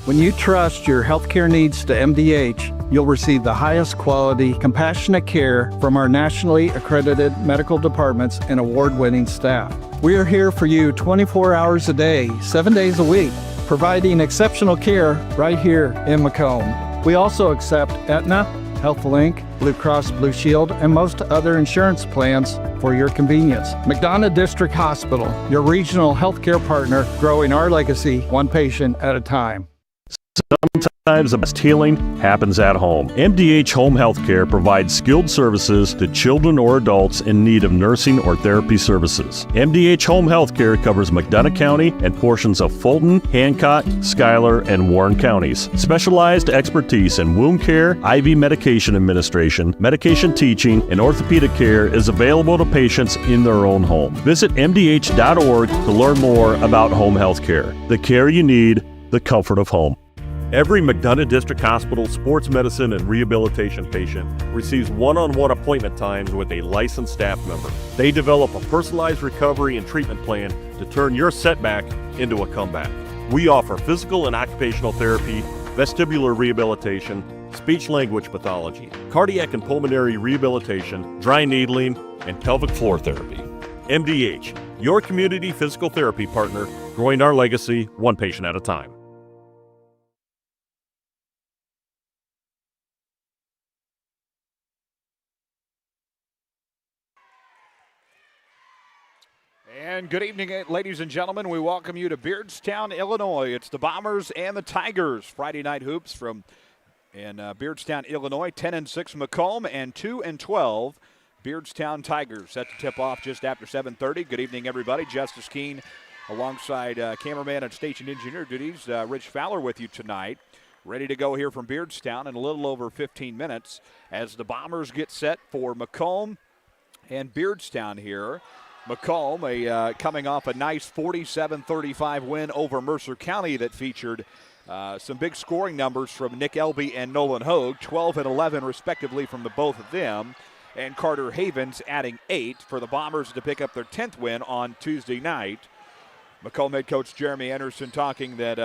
When you trust your healthcare needs to MDH, you'll receive the highest quality, compassionate care from our nationally accredited medical departments and award-winning staff. We are here for you 24 hours a day, 7 days a week, providing exceptional care right here in Macomb. We also accept Aetna, HealthLink, Blue Cross Blue Shield, and most other insurance plans for your convenience. McDonough District Hospital, your regional healthcare partner, growing our legacy one patient at a time. Sometimes the best healing happens at home. MDH Home Healthcare provides skilled services to children or adults in need of nursing or therapy services. MDH Home Healthcare covers McDonough County and portions of Fulton, Hancock, Schuyler, and Warren counties. Specialized expertise in wound care, IV medication administration, medication teaching, and orthopedic care is available to patients in their own home. Visit MDH.org to learn more about home healthcare. The care you need, the comfort of home. Every McDonough District Hospital sports medicine and rehabilitation patient receives one-on-one appointment times with a licensed staff member. They develop a personalized recovery and treatment plan to turn your setback into a comeback. We offer physical and occupational therapy, vestibular rehabilitation, speech-language pathology, cardiac and pulmonary rehabilitation, dry needling, and pelvic floor therapy. MDH, your community physical therapy partner, growing our legacy one patient at a time. And good evening, ladies and gentlemen. We welcome you to Beardstown, Illinois. It's the Bombers and the Tigers. Friday night hoops from Beardstown, Illinois. 10-6 Macomb and 2-12 Beardstown Tigers. Set to tip off just after 7:30. Good evening, everybody. Justice Keene alongside cameraman and station engineer duties, Rich Fowler, with you tonight. Ready to go here from Beardstown in a little over 15 minutes as the Bombers get set for Macomb and Beardstown here. Macomb coming off a nice 47-35 win over Mercer County that featured some big scoring numbers from Nick Elby and Nolan Hogue, 12 and 11 respectively from the both of them, and Carter Havens adding 8 for the Bombers to pick up their 10th win on Tuesday night. Macomb head coach Jeremy Anderson talking that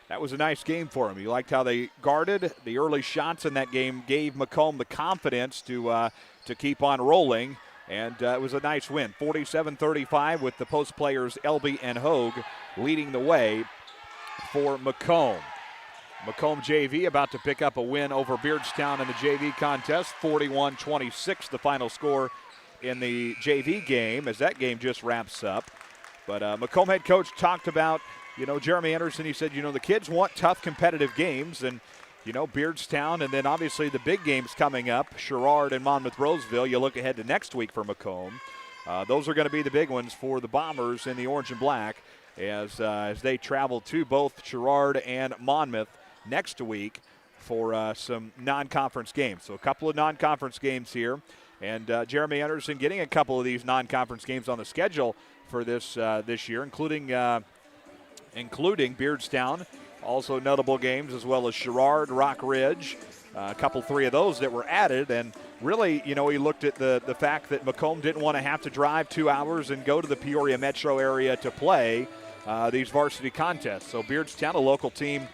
that was a nice game for him. He liked how they guarded. The early shots in that game gave Macomb the confidence to keep on rolling. And it was a nice win, 47-35 with the post players Elby and Hogue leading the way for Macomb. Macomb JV about to pick up a win over Beardstown in the JV contest, 41-26 the final score in the JV game as that game just wraps up. But Macomb head coach talked about, Jeremy Anderson, he said, the kids want tough competitive games, and Beardstown, and then obviously the big games coming up, Sherrard and Monmouth-Roseville. You look ahead to next week for Macomb. Those are going to be the big ones for the Bombers in the orange and black as they travel to both Sherrard and Monmouth next week for some non-conference games. So a couple of non-conference games here, and Jeremy Anderson getting a couple of these non-conference games on the schedule for this year, including Beardstown. Also notable games as well as Sherrard, Rock Ridge, three of those that were added. And really, he looked at the fact that Macomb didn't want to have to drive 2 hours and go to the Peoria metro area to play these varsity contests. So Beardstown, a local team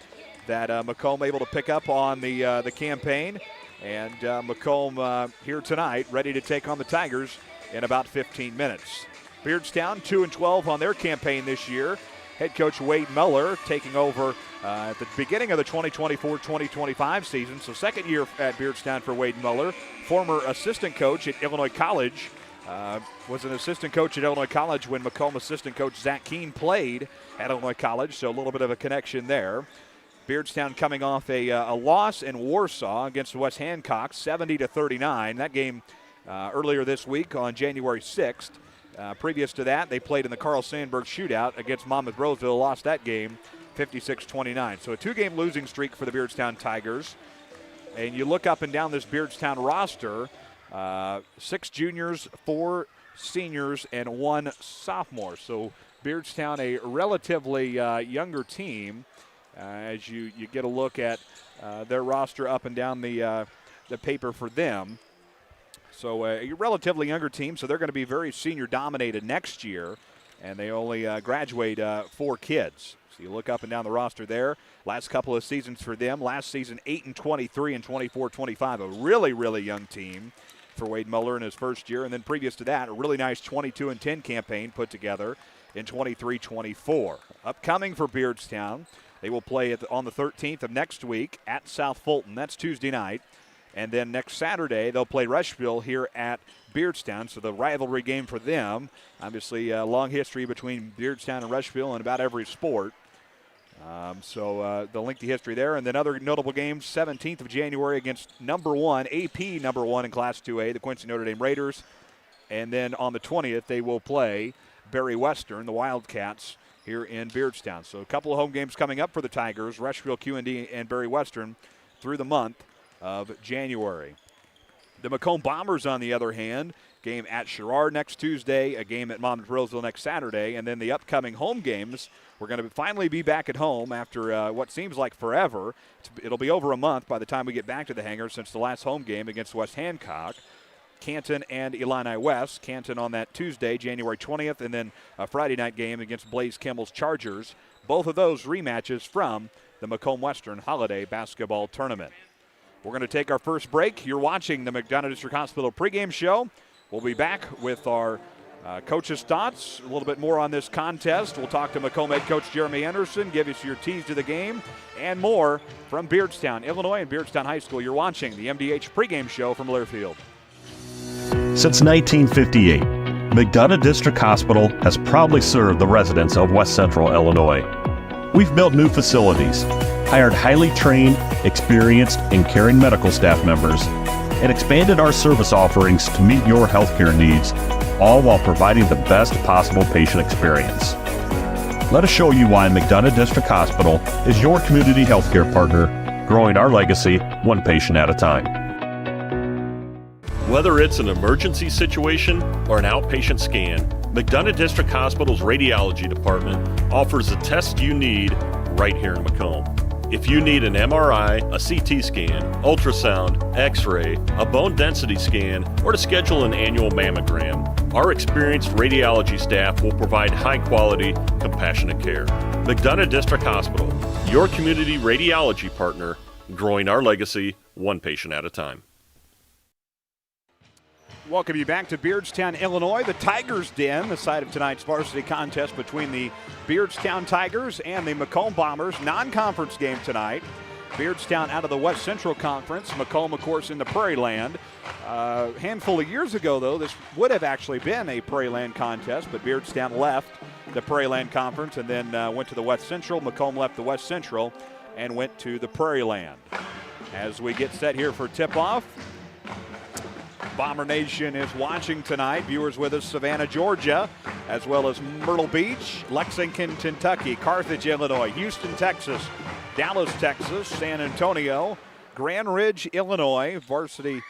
that Macomb able to pick up on the campaign. And Macomb here tonight ready to take on the Tigers in about 15 minutes. Beardstown 2-12 on their campaign this year. Head coach Wade Muller taking over at the beginning of the 2024-2025 season. So second year at Beardstown for Wade Muller. Former assistant coach at Illinois College. Was an assistant coach at Illinois College when Macomb assistant coach Zach Keene played at Illinois College. So a little bit of a connection there. Beardstown coming off a loss in Warsaw against West Hancock, 70-39. That game earlier this week on January 6th. Previous to that, they played in the Carl Sandburg shootout against Monmouth-Roseville, lost that game 56-29. So a two-game losing streak for the Beardstown Tigers. And you look up and down this Beardstown roster, 6 juniors, 4 seniors, and 1 sophomore. So Beardstown, a relatively younger team as you get a look at their roster up and down the paper for them. So a relatively younger team, so they're going to be very senior-dominated next year and they only graduate 4 kids. So you look up and down the roster there. Last couple of seasons for them. Last season, 8-23 and 24-25. A really, really young team for Wade Muller in his first year. And then previous to that, a really nice 22-10 campaign put together in 23-24. Upcoming for Beardstown, they will play on the 13th of next week at South Fulton. That's Tuesday night. And then next Saturday, they'll play Rushville here at Beardstown. So the rivalry game for them. Obviously, a long history between Beardstown and Rushville in about every sport. So the lengthy history there. And then other notable games, 17th of January against AP number 1 in Class 2A, the Quincy Notre Dame Raiders. And then on the 20th, they will play Berry Western, the Wildcats, here in Beardstown. So a couple of home games coming up for the Tigers, Rushville, QND, and Berry Western through the month of January. The Macomb Bombers, on the other hand, game at Sherrard next Tuesday, a game at Monmouth-Roseville next Saturday, and then the upcoming home games. We're going to finally be back at home after what seems like forever. It'll be over a month by the time we get back to the hangar since the last home game against West Hancock. Canton and Illini West. Canton on that Tuesday, January 20th, and then a Friday night game against Blaze Kimmel's Chargers. Both of those rematches from the Macomb Western Holiday Basketball Tournament. We're going to take our first break. You're watching the McDonough District Hospital pregame show. We'll be back with our coach's thoughts, a little bit more on this contest. We'll talk to Macomb head coach Jeremy Anderson, give us your tease to the game, and more from Beardstown, Illinois, and Beardstown High School. You're watching the MDH pregame show from Learfield. Since 1958, McDonough District Hospital has proudly served the residents of West Central Illinois. We've built new facilities, hired highly trained, experienced, and caring medical staff members, and expanded our service offerings to meet your healthcare needs, all while providing the best possible patient experience. Let us show you why McDonough District Hospital is your community healthcare partner, growing our legacy one patient at a time. Whether it's an emergency situation or an outpatient scan, McDonough District Hospital's radiology department offers the test you need right here in Macomb. If you need an MRI, a CT scan, ultrasound, x-ray, a bone density scan, or to schedule an annual mammogram, our experienced radiology staff will provide high-quality, compassionate care. McDonough District Hospital, your community radiology partner, growing our legacy one patient at a time. Welcome you back to Beardstown, Illinois, the Tigers Den, the site of tonight's varsity contest between the Beardstown Tigers and the Macomb Bombers. Non-conference game tonight. Beardstown out of the West Central Conference. Macomb, of course, in the Prairie Land. A handful of years ago, though, this would have actually been a Prairie Land contest, but Beardstown left the Prairie Land Conference and then went to the West Central. Macomb left the West Central and went to the Prairie Land. As we get set here for tip-off, Bomber Nation is watching tonight. Viewers with us, Savannah, Georgia, as well as Myrtle Beach, Lexington, Kentucky, Carthage, Illinois, Houston, Texas, Dallas, Texas, San Antonio, Grand Ridge, Illinois, varsity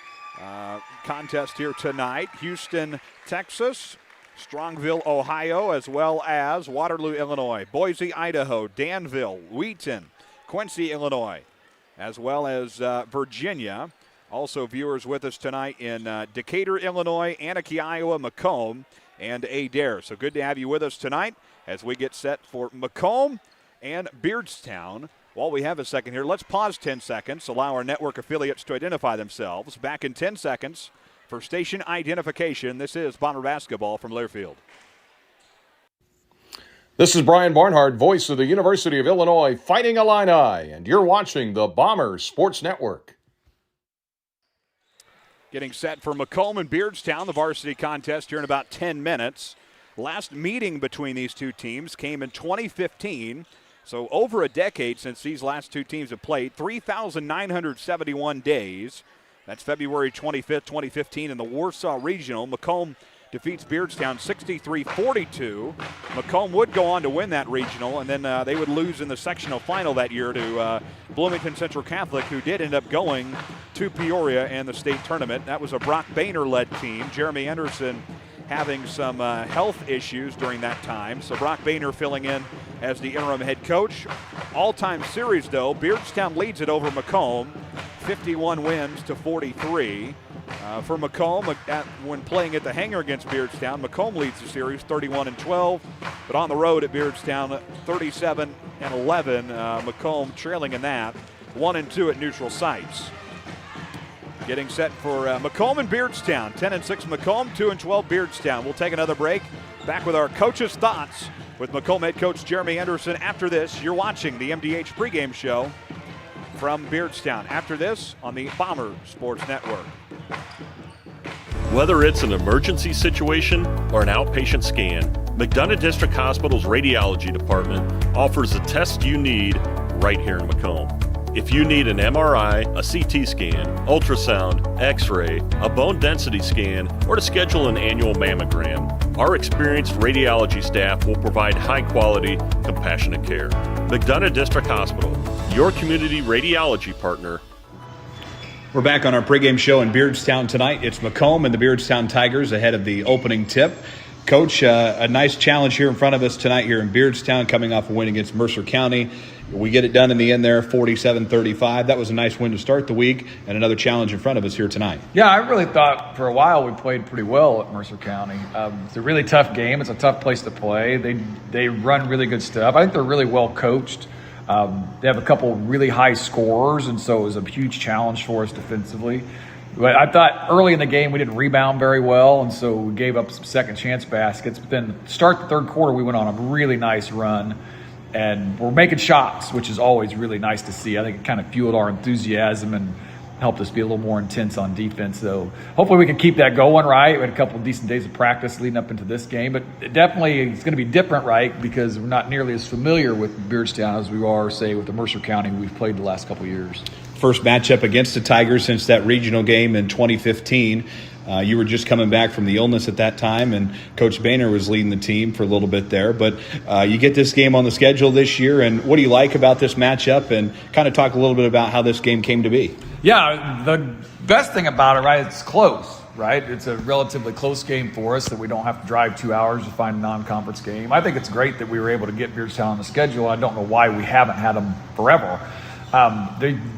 contest here tonight. Houston, Texas, Strongville, Ohio, as well as Waterloo, Illinois, Boise, Idaho, Danville, Wheaton, Quincy, Illinois, as well as Virginia. Also viewers with us tonight in Decatur, Illinois, Anakie, Iowa, Macomb, and Adair. So good to have you with us tonight as we get set for Macomb and Beardstown. While we have a second here, let's pause 10 seconds, allow our network affiliates to identify themselves. Back in 10 seconds for station identification. This is Bomber Basketball from Learfield. This is Brian Barnhart, voice of the University of Illinois Fighting Illini, and you're watching the Bombers Sports Network. Getting set for Macomb and Beardstown, the varsity contest here in about 10 minutes. Last meeting between these two teams came in 2015, so over a decade since these last two teams have played. 3,971 days. That's February 25th, 2015 in the Warsaw Regional. Macomb defeats Beardstown 63-42. Macomb would go on to win that regional, and then they would lose in the sectional final that year to Bloomington Central Catholic, who did end up going to Peoria and the state tournament. That was a Brock Boehner-led team. Jeremy Anderson having some health issues during that time, so Brock Boehner filling in as the interim head coach. All-time series, though, Beardstown leads it over Macomb, 51 wins to 43. For Macomb, when playing at the hangar against Beardstown, Macomb leads the series 31-12, but on the road at Beardstown, 37-11. Macomb trailing in that, 1-2 at neutral sites. Getting set for Macomb and Beardstown, 10-6 Macomb, 2-12 Beardstown. We'll take another break. Back with our coaches' thoughts with Macomb head coach Jeremy Anderson. After this, you're watching the MDH pregame show from Beardstown. After this, on the Bomber Sports Network. Whether it's an emergency situation or an outpatient scan, McDonough District Hospital's radiology department offers the test you need right here in Macomb. If you need an MRI, a CT scan, ultrasound, x-ray, a bone density scan, or to schedule an annual mammogram, our experienced radiology staff will provide high-quality, compassionate care. McDonough District Hospital, your community radiology partner. We're back on our pregame show in Beardstown tonight. It's Macomb and the Beardstown Tigers ahead of the opening tip. Coach, a nice challenge here in front of us tonight here in Beardstown, coming off a win against Mercer County. We get it done in the end there, 47-35. That was a nice win to start the week, and another challenge in front of us here tonight. Yeah, I really thought for a while we played pretty well at Mercer County. It's a really tough game. It's a tough place to play. They run really good stuff. I think they're really well coached. They have a couple really high scorers, and so it was a huge challenge for us defensively. But I thought early in the game we didn't rebound very well, and so we gave up some second chance baskets. But then start the third quarter, we went on a really nice run, and we're making shots, which is always really nice to see. I think it kind of fueled our enthusiasm and helped us be a little more intense on defense. So hopefully we can keep that going, right? We had a couple of decent days of practice leading up into this game, but definitely it's going to be different, right? Because we're not nearly as familiar with Beardstown as we are, say, with the Mercer County we've played the last couple of years. First matchup against the Tigers since that regional game in 2015. You were just coming back from the illness at that time, and Coach Boehner was leading the team for a little bit there. But you get this game on the schedule this year, and what do you like about this matchup? And kind of talk a little bit about how this game came to be. Yeah, the best thing about it, right, it's close, right? It's a relatively close game for us that we don't have to drive 2 hours to find a non-conference game. I think it's great that we were able to get Beardstown on the schedule. I don't know why we haven't had them forever.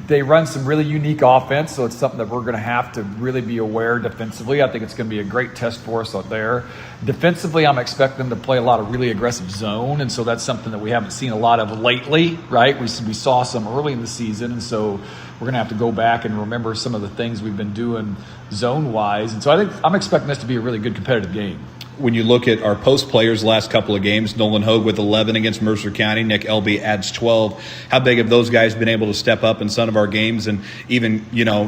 They run some really unique offense, so it's something that we're going to have to really be aware defensively. I think it's going to be a great test for us out there. Defensively, I'm expecting them to play a lot of really aggressive zone, and so that's something that we haven't seen a lot of lately, right? We saw some early in the season, and so we're going to have to go back and remember some of the things we've been doing zone-wise. And so I think I'm expecting this to be a really good competitive game. When you look at our post players last couple of games, Nolan Hogue with 11 against Mercer County, Nick Elby adds 12. How big have those guys been able to step up in some of our games and even,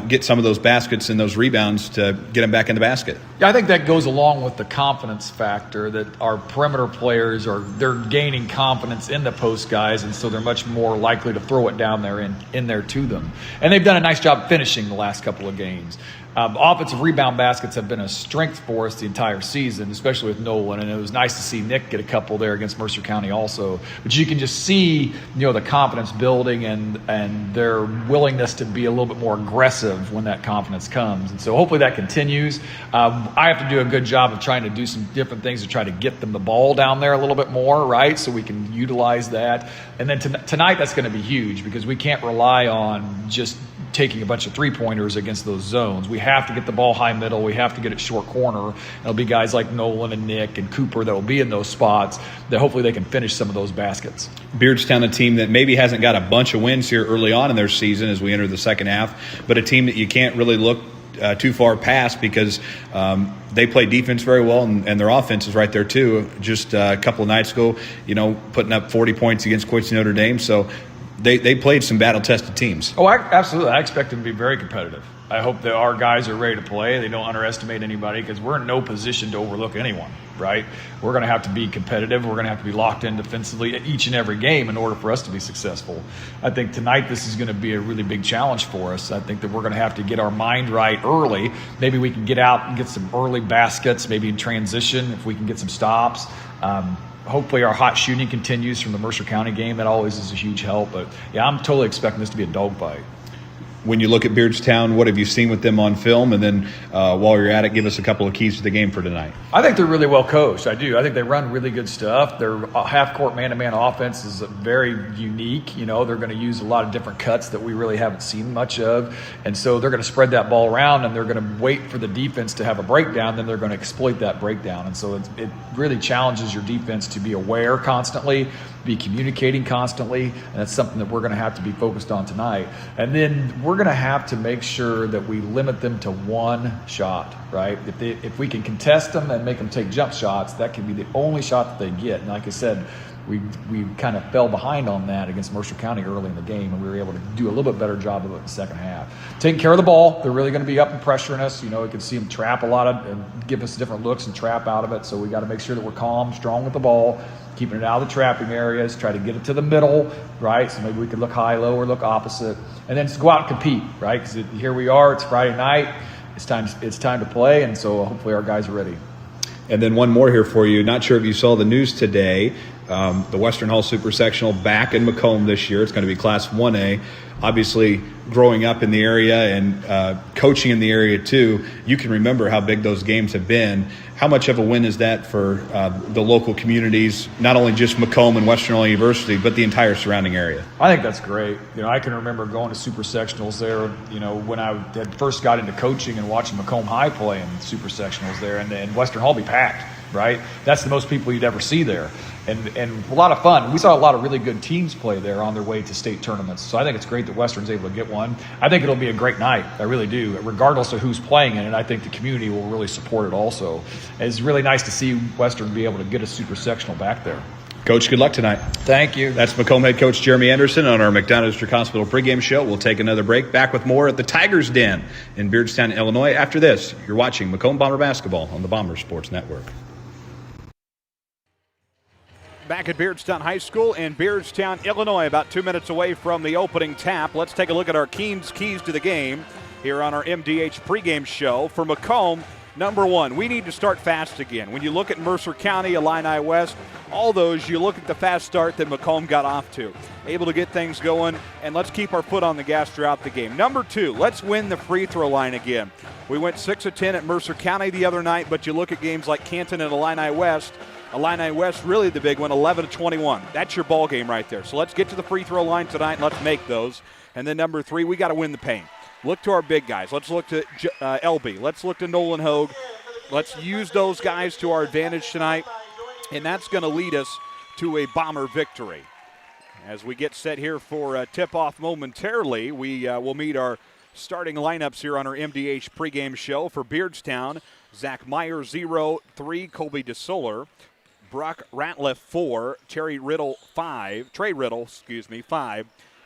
get some of those baskets and those rebounds to get them back in the basket? Yeah, I think that goes along with the confidence factor that our perimeter players they're gaining confidence in the post guys, and so they're much more likely to throw it down there in there to them. And they've done a nice job finishing the last couple of games. Offensive rebound baskets have been a strength for us the entire season, especially with Nolan, and it was nice to see Nick get a couple there against Mercer County also. But you can just see, the confidence building and their willingness to be a little bit more aggressive when that confidence comes. And so hopefully that continues. I have to do a good job of trying to do some different things to try to get them the ball down there a little bit more, right, so we can utilize that. And then tonight that's going to be huge because we can't rely on just taking a bunch of three-pointers against those zones. We have to get the ball high middle. We have to get it short corner. There'll be guys like Nolan and Nick and Cooper that will be in those spots that hopefully they can finish some of those baskets. Beardstown, a team that maybe hasn't got a bunch of wins here early on in their season as we enter the second half, but a team that you can't really look too far past because they play defense very well and their offense is right there too. Just a couple of nights ago, putting up 40 points against Quincy Notre Dame. So they played some battle-tested teams. Oh, absolutely. I expect them to be very competitive. I hope that our guys are ready to play. They don't underestimate anybody because we're in no position to overlook anyone, right? We're going to have to be competitive. We're going to have to be locked in defensively at each and every game in order for us to be successful. I think tonight this is going to be a really big challenge for us. I think that we're going to have to get our mind right early. Maybe we can get out and get some early baskets, maybe in transition if we can get some stops. Hopefully our hot shooting continues from the Mercer County game. That always is a huge help. But, yeah, I'm totally expecting this to be a dogfight. when you look at Beardstown, what have you seen with them on film? And then while you're at it, give us a couple of keys to the game for tonight. I think they're really well coached. I do. I think they run really good stuff. Their half-court man-to-man offense is very unique. You know, they're going to use a lot of different cuts that we really haven't seen much of. And so they're going to spread that ball around, and they're going to wait for the defense to have a breakdown. Then they're going to exploit that breakdown. And so it really challenges your defense to be aware constantly, be communicating constantly, and that's something that we're going to have to be focused on tonight. And then we're going to have to make sure that we limit them to one shot, right? If we can contest them and make them take jump shots, that can be the only shot that they get. And like I said, we kind of fell behind on that against Mercer County early in the game, and we were able to do a little bit better job of it in the second half. Taking care of the ball, they're really going to be up and pressuring us. You know, we can see them trap a lot of and give us different looks and trap out of it. So we got to make sure that we're calm, strong with the ball, keeping it out of the trapping areas, try to get it to the middle, right? So maybe we could look high-low or look opposite, and then just go out and compete, right? Because here we are, it's Friday night, it's time to play, and so hopefully our guys are ready. And then one more here for you. Not sure if you saw the news today. The Western Hall Super Sectional back in Macomb this year. It's going to be Class 1A. Obviously, growing up in the area and coaching in the area too, you can remember how big those games have been. How much of a win is that for the local communities, not only just Macomb and Western Hall University, but the entire surrounding area? I think that's great. You know, I can remember going to Super Sectionals there, you know, when I had first got into coaching and watching Macomb High play in Super Sectionals there, and Western Hall be packed, right? That's the most people you'd ever see there. And a lot of fun. We saw a lot of really good teams play there on their way to state tournaments. So I think it's great that Western's able to get one. I think it'll be a great night. I really do. Regardless of who's playing in it, I think the community will really support it also. And it's really nice to see Western be able to get a Super Sectional back there. Coach, good luck tonight. Thank you. That's Macomb head coach Jeremy Anderson on our McDonough District Hospital pregame show. We'll take another break. Back with more at the Tigers Den in Beardstown, Illinois. After this, you're watching Macomb Bomber Basketball on the Bomber Sports Network. Back at Beardstown High School in Beardstown, Illinois, about 2 minutes away from the opening tap. Let's take a look at our keys to the game here on our MDH pregame show. For Macomb, number one, we need to start fast again. When you look at Mercer County, Illini West, all those, you look at the fast start that Macomb got off to. Able to get things going, and let's keep our foot on the gas throughout the game. Number two, let's win the free throw line again. We went 6 of 10 at Mercer County the other night, but you look at games like Canton and Illini West really the big one, 11 of 21. That's your ball game right there. So let's get to the free throw line tonight and let's make those. And then number three, we got to win the paint. Look to our big guys. Let's look to LB. Let's look to Nolan Hogue. Let's use those guys to our advantage tonight, and that's going to lead us to a Bomber victory. As we get set here for tip-off momentarily, we will meet our starting lineups here on our MDH pregame show. For Beardstown, Zach Meyer, 0, 3, Colby DeSoler, Brock Ratliff, 4, Trey Riddle, 5,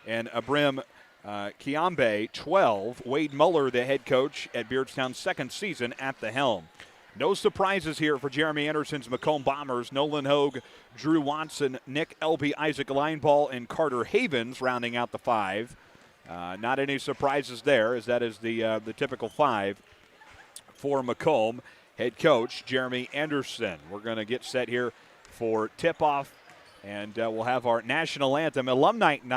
and Abrim Kiambe, 12. Wade Muller, the head coach at Beardstown's second season at the helm. No surprises here for Jeremy Anderson's Macomb Bombers. Nolan Hogue, Drew Watson, Nick Elby, Isaac Lineball, and Carter Havens rounding out the 5. Not any surprises there, as that is the typical 5 for Macomb. Head coach Jeremy Anderson. We're going to get set here for tip-off, and we'll have our national anthem alumni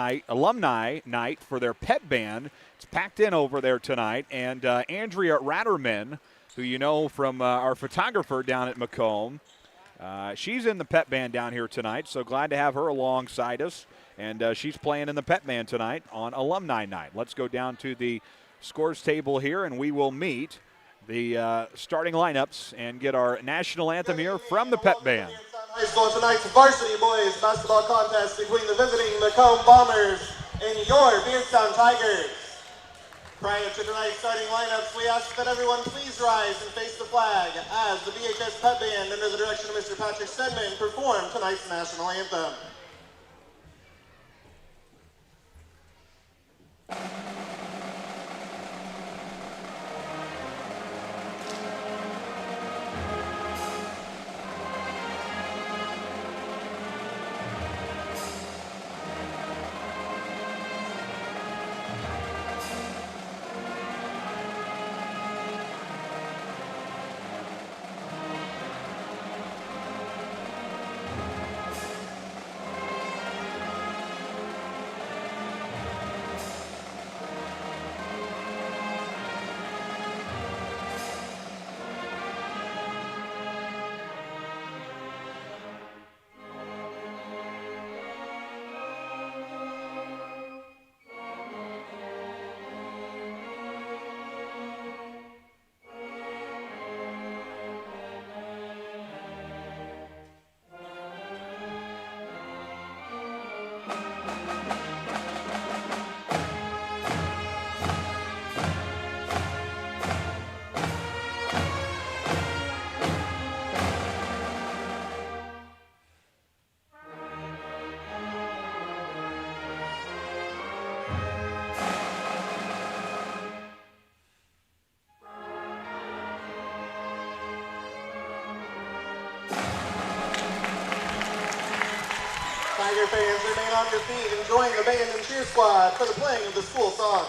night for their pep band. It's packed in over there tonight, and Andrea Ratterman, who you know from our photographer down at Macomb, she's in the pep band down here tonight, so glad to have her alongside us. And she's playing in the pep band tonight on alumni night. Let's go down to the scores table here, and we will meet the starting lineups and get our national anthem here from the pep band. High School tonight's varsity boys basketball contest between the visiting Macomb Bombers and your Beardstown Tigers. Prior to tonight's starting lineups, we ask that everyone please rise and face the flag as the BHS Pep Band, under the direction of Mr. Patrick Stedman, perform tonight's national anthem. Tiger fans, remain on your feet and join the band and cheer squad for the playing of the school song.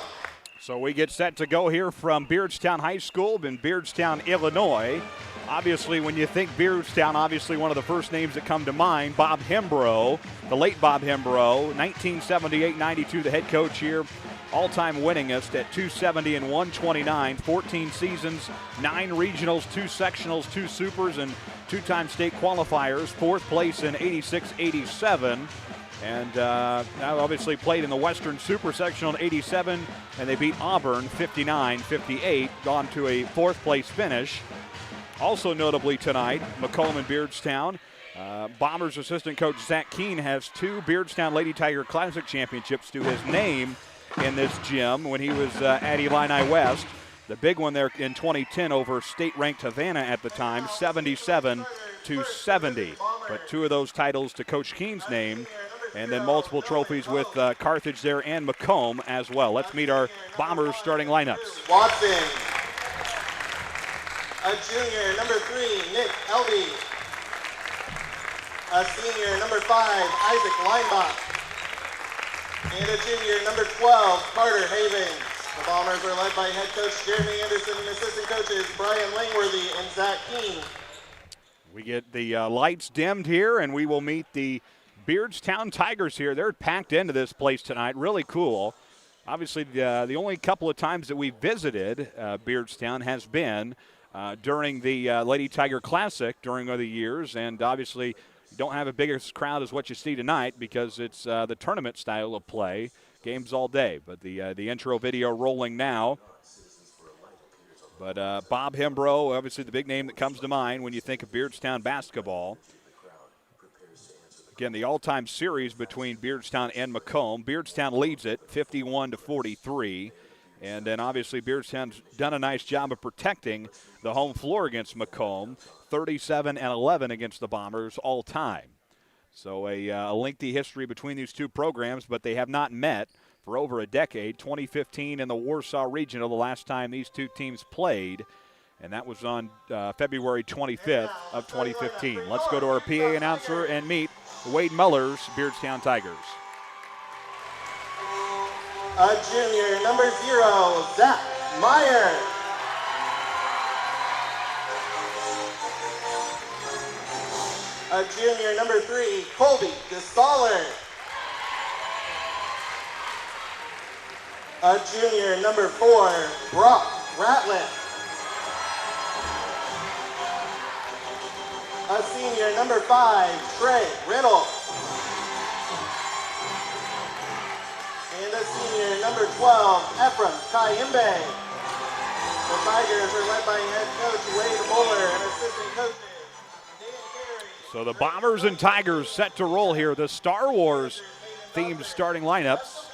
So we get set to go here from Beardstown High School in Beardstown, Illinois. Obviously, when you think Beardstown, obviously one of the first names that come to mind, Bob Hembrough, the late Bob Hembrough, 1978-92, the head coach here, all-time winningest at 270 and 129, 14 seasons, 9 regionals, 2 sectionals, 2 supers, and 2-time state qualifiers, 4th place in 86-87. And now obviously played in the Western Super Sectional in 87, and they beat Auburn 59-58, gone to a 4th place finish. Also notably tonight, Macomb and Beardstown. Bombers assistant coach Zach Keene has 2 Beardstown Lady Tiger Classic championships to his name in this gym when he was at Illini West. The big one there in 2010 over state-ranked Havana at the time, 77-70. But 2 of those titles to Coach Keene's name, and then multiple trophies with Carthage there and Macomb as well. Let's meet our Bombers starting lineups. Watson. A junior, number 3, Nick Elby. A senior, number 5, Isaac Leinbach. And a junior, number 12, Carter Havens. The Bombers are led by head coach Jeremy Anderson and assistant coaches Brian Langworthy and Zach Keene. We get the lights dimmed here, and we will meet the Beardstown Tigers here. They're packed into this place tonight. Really cool. Obviously, the only couple of times that we visited Beardstown has been during the Lady Tiger Classic during other years, and obviously you don't have a bigger crowd as what you see tonight because it's the tournament style of play, games all day. But the intro video rolling now. But Bob Hembrough, obviously the big name that comes to mind when you think of Beardstown basketball. Again, the all-time series between Beardstown and Macomb. Beardstown leads it 51-43. And then obviously Beardstown's done a nice job of protecting the home floor against Macomb, 37-11 against the Bombers all time. So a lengthy history between these 2 programs, but they have not met for over a decade. 2015 in the Warsaw Regional, the last time these 2 teams played, and that was on February 25th of 2015. Let's go to our PA announcer and meet Wade Muller's Beardstown Tigers. A junior, number 0, Zach Meyer. A junior, number 3, Colby DeSoller. A junior, number 4, Brock Ratliff. A senior, number 5, Trey Riddle. And a senior, number 12, Ephraim Kayimbe. The Tigers are led by head coach Wade Muller and assistant coaches Dan Carey. So the Bombers and Tigers set to roll here. The Star Wars themed starting lineups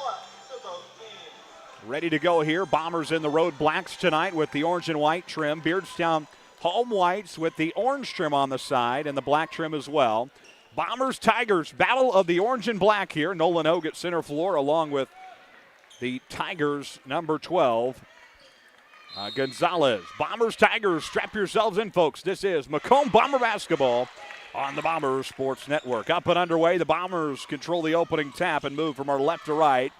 ready to go here. Bombers in the road blacks tonight with the orange and white trim. Beardstown home whites with the orange trim on the side and the black trim as well. Bombers, Tigers, battle of the orange and black here. Nolan Hogue at center floor along with the Tigers, number 12, Gonzalez. Bombers, Tigers, strap yourselves in, folks. This is Macomb Bomber basketball on the Bombers Sports Network. Up and underway, the Bombers control the opening tap and move from our left to right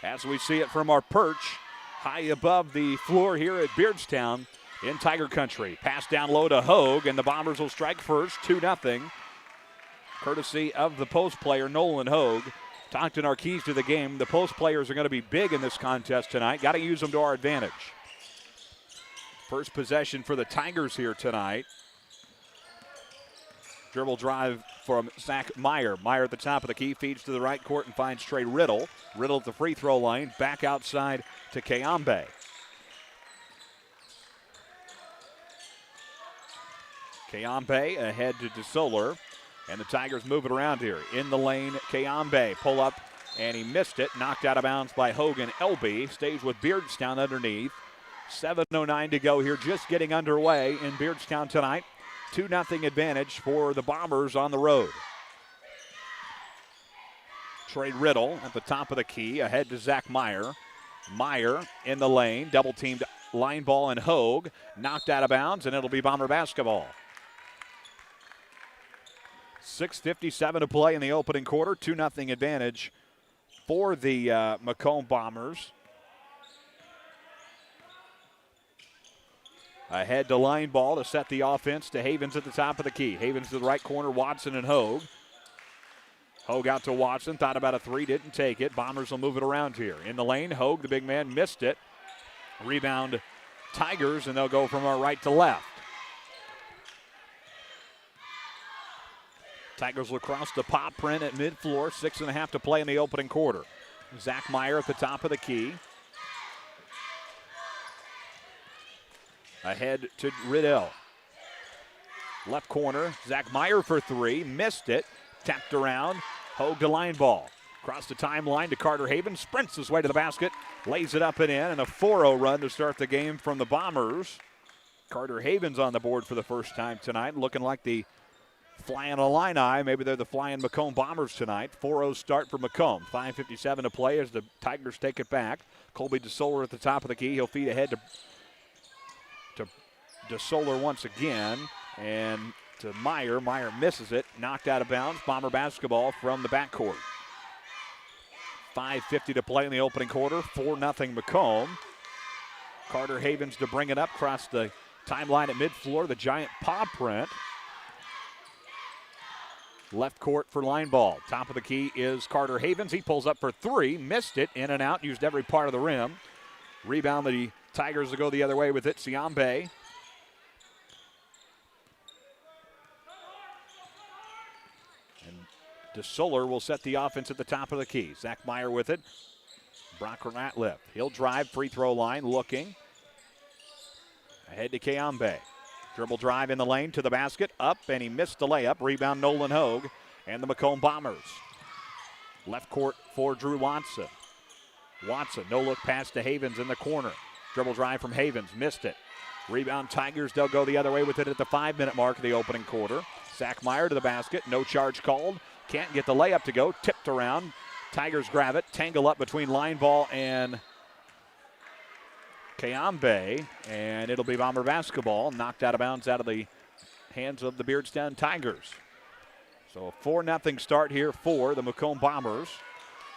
as we see it from our perch high above the floor here at Beardstown in Tiger Country. Pass down low to Hogue, and the Bombers will strike first, 2-0. Courtesy of the post player, Nolan Hogue. Talked in our keys to the game. The post players are going to be big in this contest tonight. Got to use them to our advantage. First possession for the Tigers here tonight. Dribble drive from Zach Meyer. Meyer at the top of the key, feeds to the right court and finds Trey Riddle. Riddle at the free throw line, back outside to Kayambe. Kayambe ahead to DeSoler. And the Tigers move it around here. In the lane, Kayambe pull up, and he missed it. Knocked out of bounds by Hogan Elby. Stays with Beardstown underneath. 7:09 to go here, just getting underway in Beardstown tonight. 2-0 advantage for the Bombers on the road. Trey Riddle at the top of the key, ahead to Zach Meyer. Meyer in the lane, double-teamed line ball and Hogue. Knocked out of bounds, and it'll be Bomber basketball. 6:57 to play in the opening quarter. 2-0 advantage for the Macomb Bombers. Ahead to line ball to set the offense to Havens at the top of the key. Havens to the right corner, Watson and Hogue. Hogue out to Watson, thought about a three, didn't take it. Bombers will move it around here. In the lane, Hogue, the big man, missed it. Rebound, Tigers, and they'll go from our right to left. Tigers will cross the pop print at mid-floor. 6.5 to play in the opening quarter. Zach Meyer at the top of the key. Ahead to Riddell. Left corner, Zach Meyer for three. Missed it. Tapped around. Hogue to line ball. Across the timeline to Carter Havens. Sprints his way to the basket. Lays it up and in. And a 4-0 run to start the game from the Bombers. Carter Havens on the board for the first time tonight. Looking like the Flying Illini. Maybe they're the Flying Macomb Bombers tonight. 4-0 start for Macomb. 5:57 to play as the Tigers take it back. Colby DeSoler at the top of the key. He'll feed ahead to DeSoler once again. And to Meyer. Meyer misses it. Knocked out of bounds. Bomber basketball from the backcourt. 5:50 to play in the opening quarter. 4-0 Macomb. Carter Havens to bring it up across the timeline at mid-floor. The giant paw print. Left court for line ball. Top of the key is Carter Havens. He pulls up for three. Missed it. In and out. Used every part of the rim. Rebound the Tigers will go the other way with it. Siambe. And DeSoler will set the offense at the top of the key. Zach Meyer with it. Brock Ratliff. He'll drive free throw line looking. Ahead to Kayambe. Dribble drive in the lane to the basket. Up, and he missed the layup. Rebound Nolan Hogue and the Macomb Bombers. Left court for Drew Watson. Watson, no look pass to Havens in the corner. Dribble drive from Havens, missed it. Rebound Tigers, they'll go the other way with it at the 5-minute mark of the opening quarter. Zach Meyer to the basket, no charge called. Can't get the layup to go, tipped around. Tigers grab it, tangle up between line ball and Kayambe, and it'll be Bomber basketball, knocked out of bounds out of the hands of the Beardstown Tigers. So a 4-0 start here for the Macomb Bombers.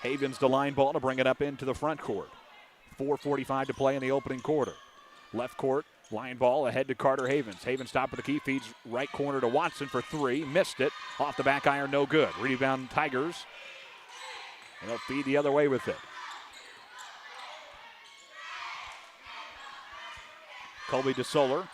Havens the line ball to bring it up into the front court. 4:45 to play in the opening quarter. Left court, line ball ahead to Carter Havens. Havens top of the key, feeds right corner to Watson for three. Missed it. Off the back iron, no good. Rebound Tigers. And they'll feed the other way with it. Colby DeSoler,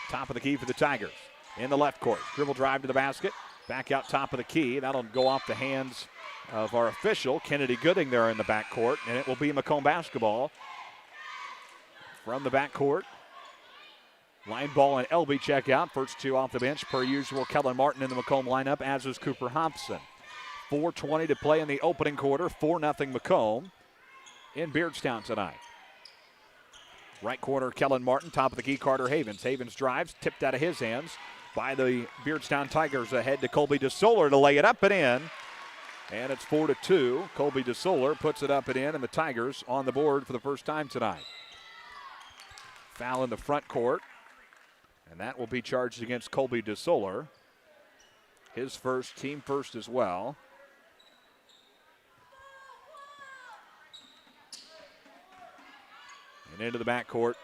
top of the key for the Tigers. In the left court, dribble drive to the basket. Back out top of the key. That'll go off the hands of our official, Kennedy Gooding, there in the backcourt. And it will be Macomb basketball from the backcourt. Line ball and LB check out. First two off the bench, per usual. Kellen Martin in the Macomb lineup, as is Cooper Hobson. 4:20 to play in the opening quarter. 4-0 Macomb in Beardstown tonight. Right corner, Kellen Martin. Top of the key, Carter Havens. Havens drives, tipped out of his hands by the Beardstown Tigers. Ahead to Colby DeSoler to lay it up and in. And it's 4-2. Colby DeSoler puts it up and in, and the Tigers on the board for the first time tonight. Foul in the front court. And that will be charged against Colby DeSoler. His first, team first as well. And into the backcourt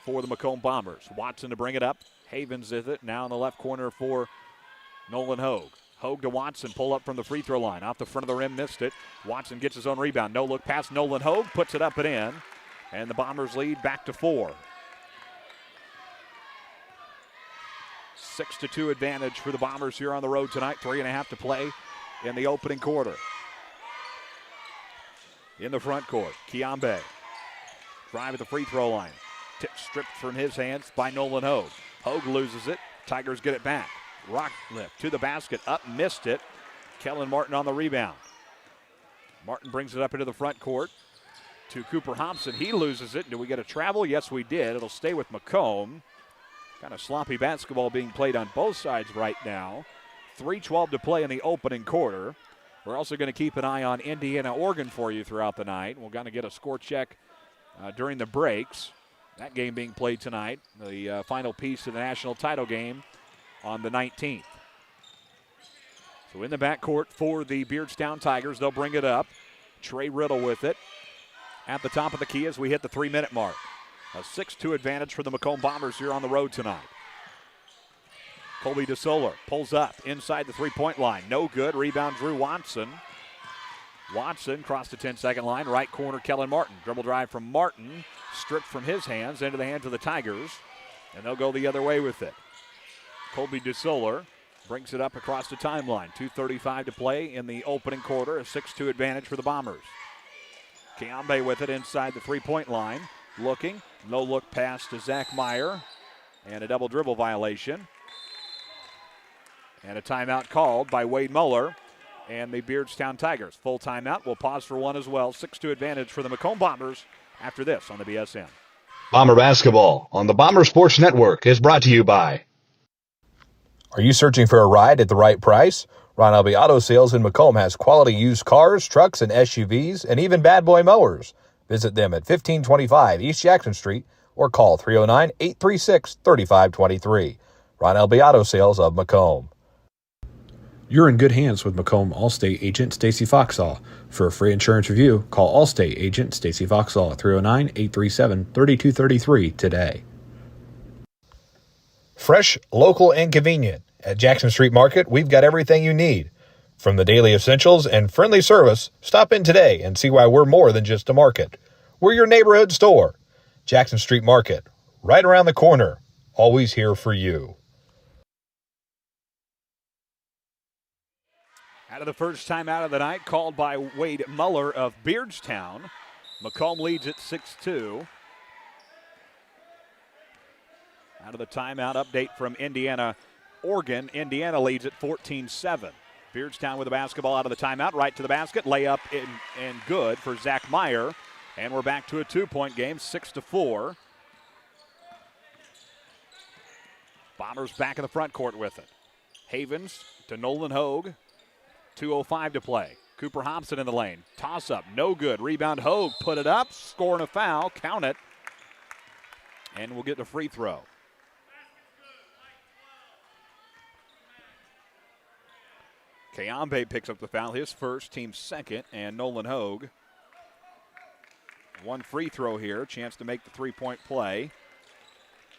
for the Macomb Bombers. Watson to bring it up. Havens with it. Now in the left corner for Nolan Hogue. Hogue to Watson. Pull up from the free throw line. Off the front of the rim. Missed it. Watson gets his own rebound. No look past Nolan Hogue. Puts it up and in. And the Bombers lead back to 4. 6-2 advantage for the Bombers here on the road tonight. 3.5 to play in the opening quarter. In the front court, Kiambe. Drive at the free throw line. Tip stripped from his hands by Nolan Hogue. Hogue loses it. Tigers get it back. Rock lift to the basket. Up, missed it. Kellen Martin on the rebound. Martin brings it up into the front court to Cooper Hobson. He loses it. Do we get a travel? Yes, we did. It'll stay with Macomb. Kind of sloppy basketball being played on both sides right now. 3:12 to play in the opening quarter. We're also going to keep an eye on Indiana-Oregon for you throughout the night. We're going to get a score check during the breaks. That game being played tonight, the final piece of the national title game on the 19th. So in the backcourt for the Beardstown Tigers, they'll bring it up. Trey Riddle with it at the top of the key as we hit the 3-minute mark. A 6-2 advantage for the Macomb Bombers here on the road tonight. Colby DeSoler pulls up inside the three-point line. No good. Rebound, Drew Watson. Watson crossed the 10-second line. Right corner, Kellen Martin. Dribble drive from Martin. Stripped from his hands into the hands of the Tigers. And they'll go the other way with it. Colby DeSoler brings it up across the timeline. 2:35 to play in the opening quarter. A 6-2 advantage for the Bombers. Kiambe with it inside the three-point line. Looking. No look pass to Zach Meyer. And a double dribble violation. And a timeout called by Wade Muller and the Beardstown Tigers. Full timeout. We'll pause for one as well. 6-2 advantage for the Macomb Bombers after this on the BSN. Bomber Basketball on the Bomber Sports Network is brought to you by. Are you searching for a ride at the right price? Ron Elby Auto Sales in Macomb has quality used cars, trucks, and SUVs, and even bad boy mowers. Visit them at 1525 East Jackson Street or call 309-836-3523. Ron Elby Auto Sales of Macomb. You're in good hands with Macomb Allstate agent Stacy Foxall. For a free insurance review, call Allstate agent Stacy Foxall at 309-837-3233 today. Fresh, local, and convenient. At Jackson Street Market, we've got everything you need. From the daily essentials and friendly service, stop in today and see why we're more than just a market. We're your neighborhood store. Jackson Street Market, right around the corner. Always here for you. Out of the first timeout of the night, called by Wade Muller of Beardstown. Macomb leads at 6-2. Out of the timeout, update from Indiana, Oregon. Indiana leads at 14-7. Beardstown with the basketball out of the timeout, right to the basket. Layup and good for Zach Meyer. And we're back to a 2-point game, 6-4. Bombers back in the front court with it. Havens to Nolan Hogue. 2:05 to play. Cooper Hobson in the lane. Toss up, no good. Rebound, Hogue put it up, scoring a foul, count it. And we'll get the free throw. Kiambe picks up the foul, his first, team second, and Nolan Hogue. One free throw here, chance to make the three-point play.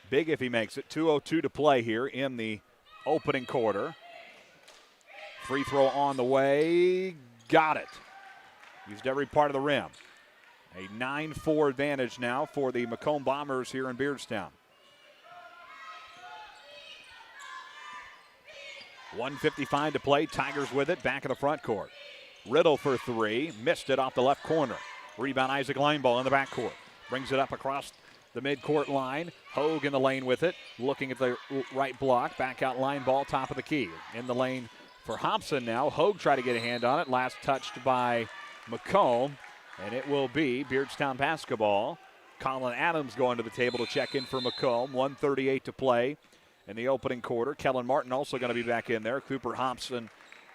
Big if he makes it. 2:02 to play here in the opening quarter. Free throw on the way. Got it. Used every part of the rim. A 9-4 advantage now for the Macomb Bombers here in Beardstown. 1:55 to play. Tigers with it. Back in the front court. Riddle for three. Missed it off the left corner. Rebound Isaac Lineball in the backcourt. Brings it up across the midcourt line. Hogue in the lane with it. Looking at the right block. Back out Lineball, top of the key. In the lane for Hobson now. Hogue tried to get a hand on it. Last touched by Macomb. And it will be Beardstown basketball. Colin Adams going to the table to check in for Macomb. 1:38 to play in the opening quarter. Kellen Martin also going to be back in there. Cooper Hobson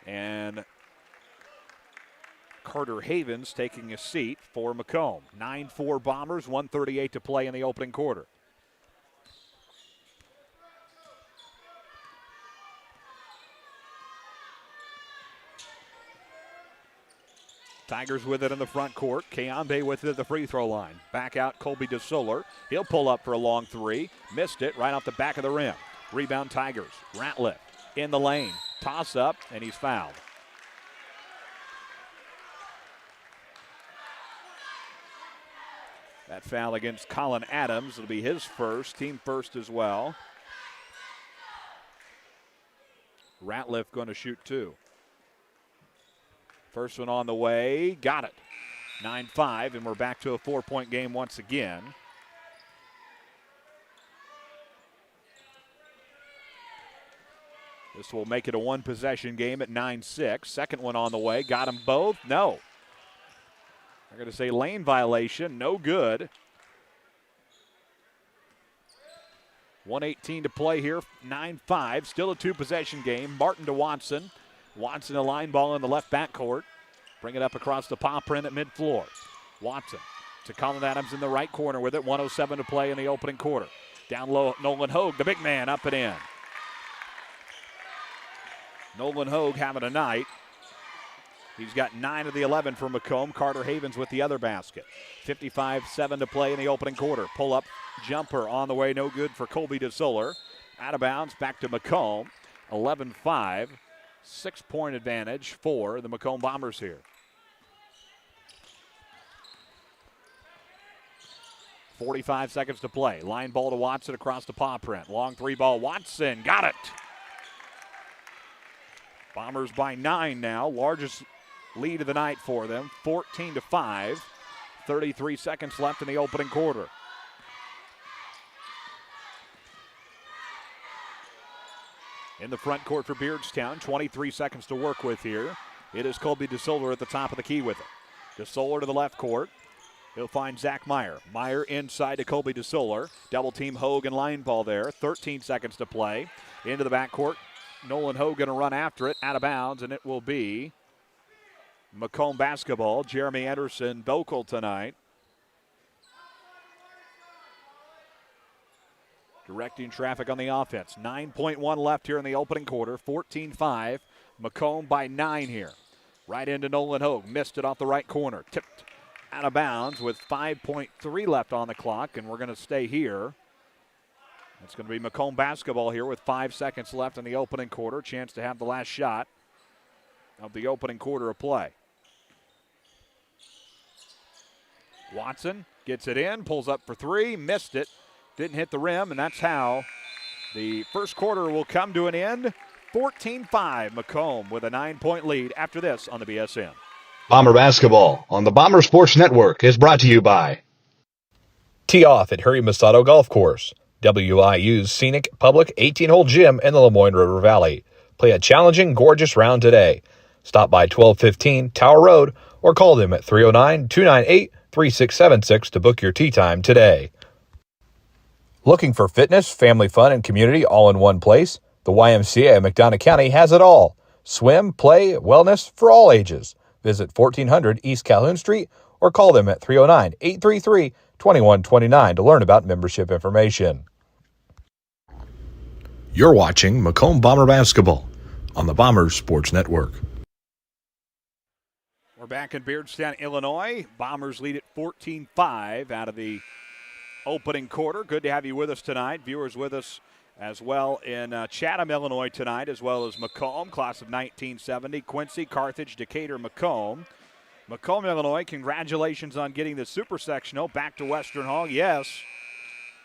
and Carter Havens taking a seat for Macomb. 9-4 Bombers, 1:38 to play in the opening quarter. Tigers with it in the front court. Kiambe with it at the free throw line. Back out Colby DeSoler. He'll pull up for a long three. Missed it right off the back of the rim. Rebound Tigers. Ratliff in the lane. Toss up, and he's fouled. That foul against Colin Adams. It'll be his first, team first as well. Ratliff going to shoot two. First one on the way, got it. 9-5, and we're back to a 4-point game once again. This will make it a one-possession game at 9-6. Second one on the way, got them both? No. They're going to say lane violation, no good. 1:18 to play here, 9-5, still a two-possession game. Martin to Watson. Watson a line ball in the left backcourt. Bring it up across the paw print at mid-floor. Watson to Colin Adams in the right corner with it. 1:07 to play in the opening quarter. Down low, Nolan Hogue, the big man, up and in. Nolan Hogue having a night. He's got 9 of the 11 for Macomb. Carter Havens with the other basket. 55-7 to play in the opening quarter. Pull-up jumper on the way, no good for Colby DeSoler. Out of bounds, back to Macomb. 11-5, 6-point advantage for the Macomb Bombers here. 45 seconds to play. Line ball to Watson across the paw print. Long 3-ball, Watson, got it. Bombers by 9 now, largest lead of the night for them, 14-5. 33 seconds left in the opening quarter. In the front court for Beardstown, 23 seconds to work with here. It is Colby DeSoler at the top of the key with it. DeSoler to the left court. He'll find Zach Meyer. Meyer inside to Colby DeSoler. Double team Hogue and line ball there. 13 seconds to play. Into the backcourt. Nolan Hogue going to run after it, out of bounds, and it will be Macomb basketball. Jeremy Anderson vocal tonight. Directing traffic on the offense. 9.1 left here in the opening quarter. 14-5. Macomb by 9 here. Right into Nolan Hogue. Missed it off the right corner. Tipped out of bounds with 5.3 left on the clock, and we're going to stay here. It's going to be Macomb basketball here with 5 seconds left in the opening quarter. Chance to have the last shot of the opening quarter of play. Watson gets it in, pulls up for 3, missed it, didn't hit the rim, and that's how the first quarter will come to an end. 14-5, Macomb with a 9-point lead after this on the BSN. Bomber basketball on the Bomber Sports Network is brought to you by Tee off at Harry Masato Golf Course, WIU's scenic public 18-hole gym in the Lemoyne River Valley. Play a challenging, gorgeous round today. Stop by 1215 Tower Road or call them at 309-298-3676 to book your tee time today. Looking for fitness, family fun, and community all in one place? The YMCA of McDonough County has it all. Swim, play, wellness for all ages. Visit 1400 East Calhoun Street or call them at 309-833-2129 to learn about membership information. You're watching Macomb Bomber Basketball on the Bombers Sports Network. We're back in Beardstown, Illinois. Bombers lead at 14-5 out of the opening quarter. Good to have you with us tonight. Viewers with us as well in Chatham, Illinois tonight, as well as Macomb, class of 1970. Quincy, Carthage, Decatur, Macomb. Macomb, Illinois, congratulations on getting the Super Sectional back to Western Hall. Yes,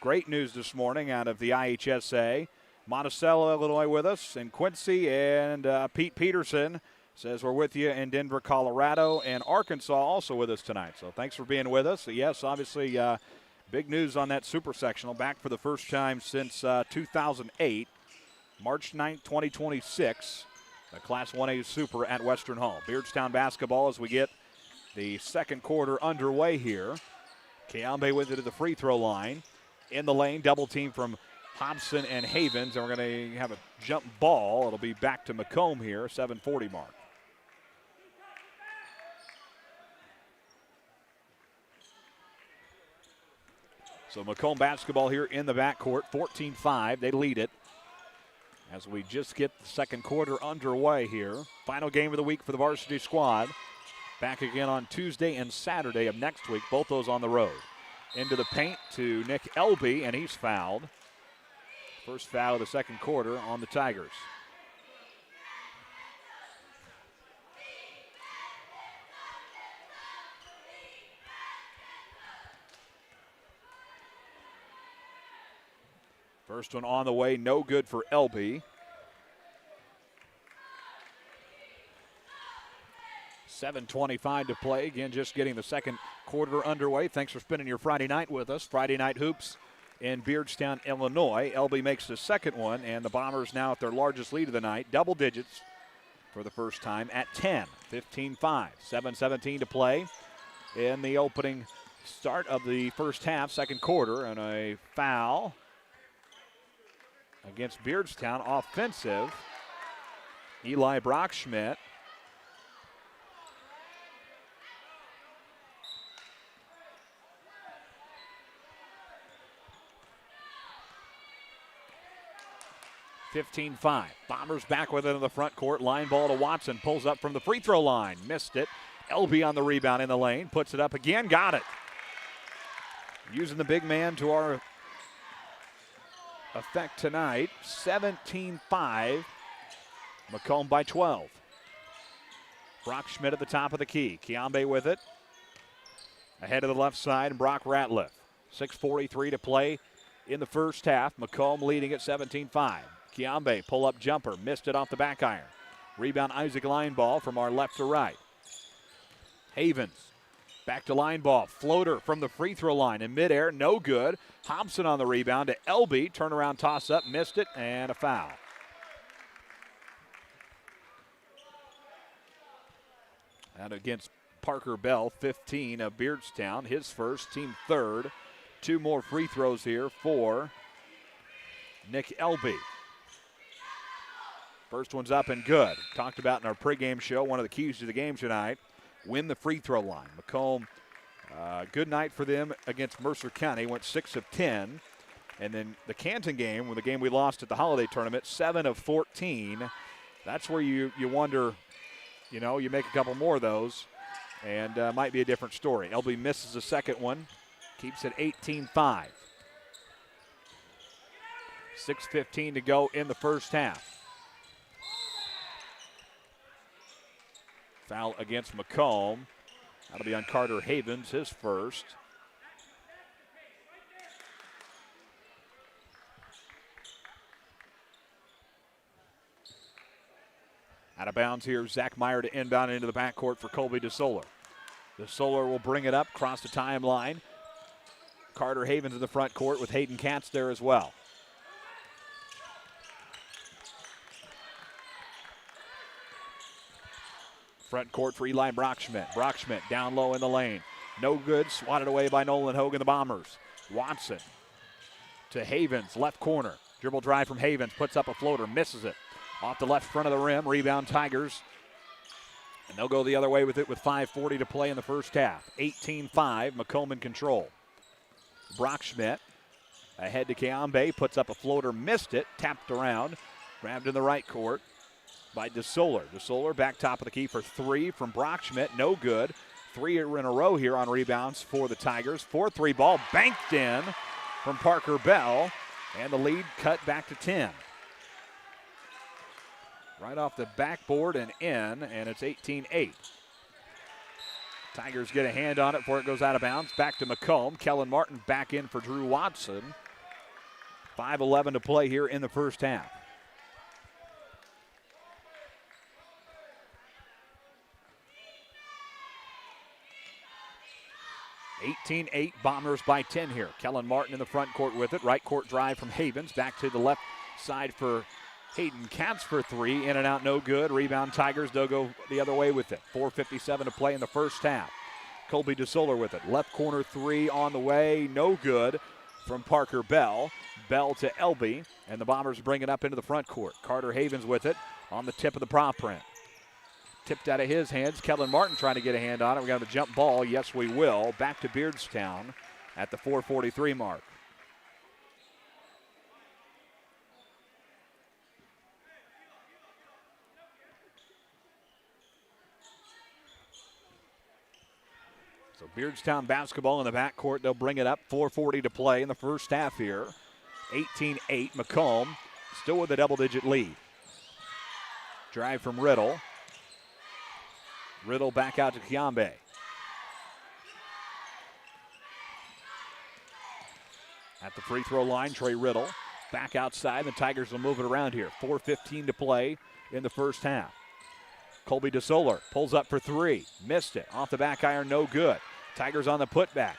great news this morning out of the IHSA. Monticello, Illinois with us, and Quincy and Pete Peterson says we're with you in Denver, Colorado, and Arkansas also with us tonight. So thanks for being with us. Yes, obviously big news on that Super Sectional, back for the first time since 2008, March 9th, 2026, the Class 1A Super at Western Hall. Beardstown basketball as we get the second quarter underway here. Kayambe with it to the free throw line. In the lane, double team from Hobson and Havens, and we're going to have a jump ball. It'll be back to Macomb here, 7:40 mark. So Macomb basketball here in the backcourt, 14-5. They lead it as we just get the second quarter underway here. Final game of the week for the varsity squad. Back again on Tuesday and Saturday of next week, both those on the road. Into the paint to Nick Elby, and he's fouled. First foul of the second quarter on the Tigers. First one on the way, no good for Elby. 7:25 to play. Again, just getting the second quarter underway. Thanks for spending your Friday night with us. Friday Night Hoops in Beardstown, Illinois. Elby makes the second one, and the Bombers now at their largest lead of the night, double digits for the first time at 10. 15-5. 7:17 to play in the opening start of the first half, second quarter, and a foul against Beardstown, offensive. Eli Brockschmidt. 15-5. Bombers back with it in the front court. Line ball to Watson. Pulls up from the free throw line. Missed it. LB on the rebound in the lane. Puts it up again. Got it. Using the big man to our effect tonight. 17-5. Macomb by 12. Brock Schmidt at the top of the key. Kiambe with it. Ahead of the left side, and Brock Ratliff. 6:43 to play in the first half. Macomb leading at 17-5. Kiambe, pull-up jumper, missed it off the back iron. Rebound, Isaac line ball from our left to right. Havens, back to line ball. Floater from the free throw line in midair, no good. Hobson on the rebound to LB. Turnaround toss-up, missed it, and a foul. And against Parker Bell, 15 of Beardstown, his first, team third. 2 more free throws here for Nick Elby. First one's up and good. Talked about in our pregame show, one of the keys to the game tonight, win the free throw line. Macomb, good night for them against Mercer County, went 6 of 10. And then the Canton game, the game we lost at the holiday tournament, 7 of 14. That's where you wonder, you make a couple more of those, and might be a different story. LB misses the second one, keeps it 18-5. 6:15 to go in the first half. Foul against Macomb. That'll be on Carter Havens, his first. Out of bounds here, Zach Meyer to inbound into the backcourt for Colby DeSoler. DeSoler will bring it up across the timeline. Carter Havens in the front court with Hayden Katz there as well. Front court for Eli Brockschmidt. Brockschmidt down low in the lane. No good, swatted away by Nolan Hogan, the Bombers. Watson to Havens, left corner. Dribble drive from Havens, puts up a floater, misses it. Off the left front of the rim, rebound Tigers. And they'll go the other way with it with 5:40 to play in the first half. 18-5, Macomb in control. Brockschmidt ahead to Kiambe, puts up a floater, missed it, tapped around, grabbed in the right court by DeSoler. DeSoler back top of the key for 3 from Brockschmidt, no good. 3 in a row here on rebounds for the Tigers. 4-3 ball banked in from Parker Bell, and the lead cut back to 10. Right off the backboard and in, and it's 18-8. Tigers get a hand on it before it goes out of bounds. Back to Macomb. Kellen Martin back in for Drew Watson. 5:11 to play here in the first half. Bombers by 10 here. Kellen Martin in the front court with it. Right court drive from Havens. Back to the left side for Hayden Katz for 3. In and out, no good. Rebound Tigers. They'll go the other way with it. 4:57 to play in the first half. Colby DeSoler with it. Left corner 3 on the way. No good from Parker Bell. Bell to Elby. And the Bombers bring it up into the front court. Carter Havens with it on the tip of the prop print. Tipped out of his hands. Kellen Martin trying to get a hand on it. We got a jump ball. Yes, we will. Back to Beardstown at the 4:43 mark. So Beardstown basketball in the backcourt. They'll bring it up. 4:40 to play in the first half here. 18-8. Macomb still with a double-digit lead. Drive from Riddle. Riddle back out to Kiambe. At the free throw line, Trey Riddle back outside. The Tigers will move it around here. 4:15 to play in the first half. Colby DeSoler pulls up for 3. Missed it. Off the back iron, no good. Tigers on the putback.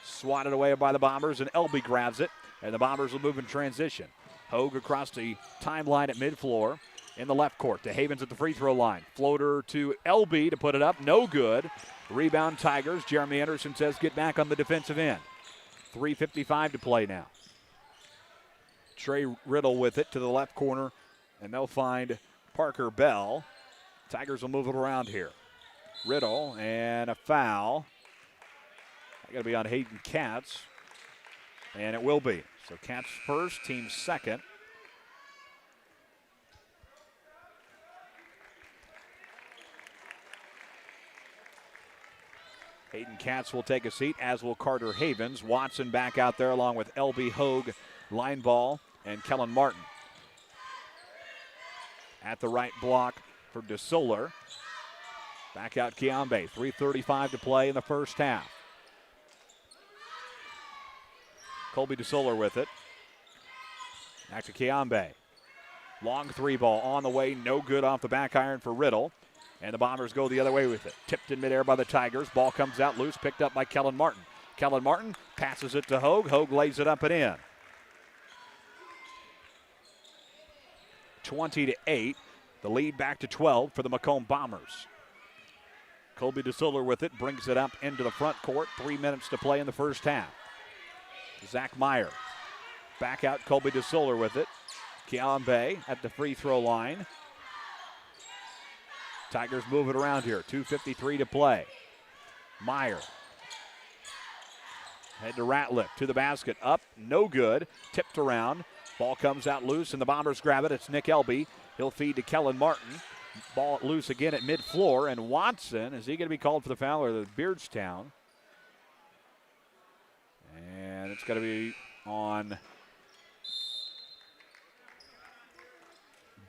Swatted away by the Bombers, and Elby grabs it. And the Bombers will move in transition. Hogue across the timeline at midfloor. In the left court to Havens at the free throw line. Floater to LB to put it up. No good. Rebound Tigers. Jeremy Anderson says get back on the defensive end. 3:55 to play now. Trey Riddle with it to the left corner, and they'll find Parker Bell. Tigers will move it around here. Riddle and a foul. Got to be on Hayden Katz, and it will be. So Katz first, team second. Hayden Katz will take a seat, as will Carter Havens. Watson back out there along with L.B. Hogue, line ball, and Kellen Martin. At the right block for DeSoler. Back out Kiambe. 3:35 to play in the first half. Colby DeSoler with it. Back to Kiambe. Long three ball on the way. No good off the back iron for Riddle. And the Bombers go the other way with it. Tipped in midair by the Tigers. Ball comes out loose. Picked up by Kellen Martin. Kellen Martin passes it to Hogue. Hogue lays it up and in. 20-8. The lead back to 12 for the Macomb Bombers. Colby DeSoler with it. Brings it up into the front court. 3 minutes to play in the first half. Zach Meyer. Back out Colby DeSoler with it. Kiambe at the free throw line. Tigers move it around here. 2:53 to play. Meyer. Head to Ratliff to the basket. Up. No good. Tipped around. Ball comes out loose and the Bombers grab it. It's Nick Elby. He'll feed to Kellen Martin. Ball loose again at mid-floor. And Watson, is he going to be called for the foul or the Beardstown? And it's going to be on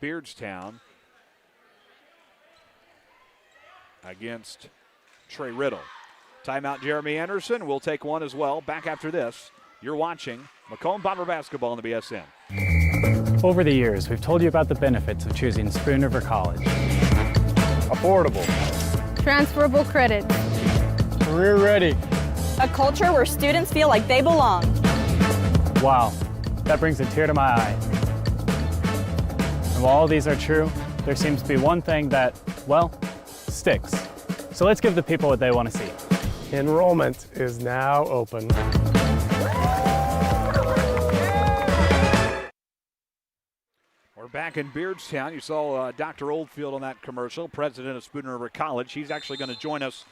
Beardstown against Trey Riddle. Timeout, Jeremy Anderson. We'll take one as well. Back after this. You're watching Macomb Bomber basketball on the BSN. Over the years, we've told you about the benefits of choosing Spoon River College. Affordable. Transferable credit. Career ready. A culture where students feel like they belong. Wow, that brings a tear to my eye. And while all these are true, there seems to be one thing that, well, sticks. So let's give the people what they want to see. Enrollment is now open. We're back in Beardstown. You saw Dr. Oldfield on that commercial, president of Spoon River College. He's actually going to join us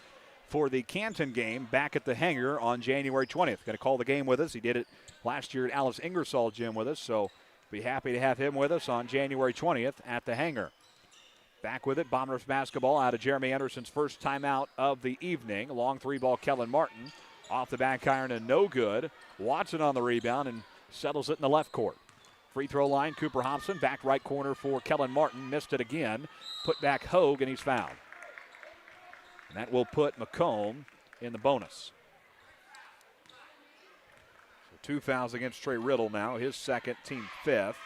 for the Canton game back at the hangar on January 20th. Going to call the game with us. He did it last year at Alice Ingersoll Gym with us, so be happy to have him with us on January 20th at the hangar. Back with it, Bombers basketball out of Jeremy Anderson's first timeout of the evening. Long three ball, Kellen Martin. Off the back iron and no good. Watson on the rebound and settles it in the left court. Free throw line, Cooper Hobson. Back right corner for Kellen Martin. Missed it again. Put back Hogue, and he's fouled. And that will put Macomb in the bonus. So 2 fouls against Trey Riddle now. His second, team fifth.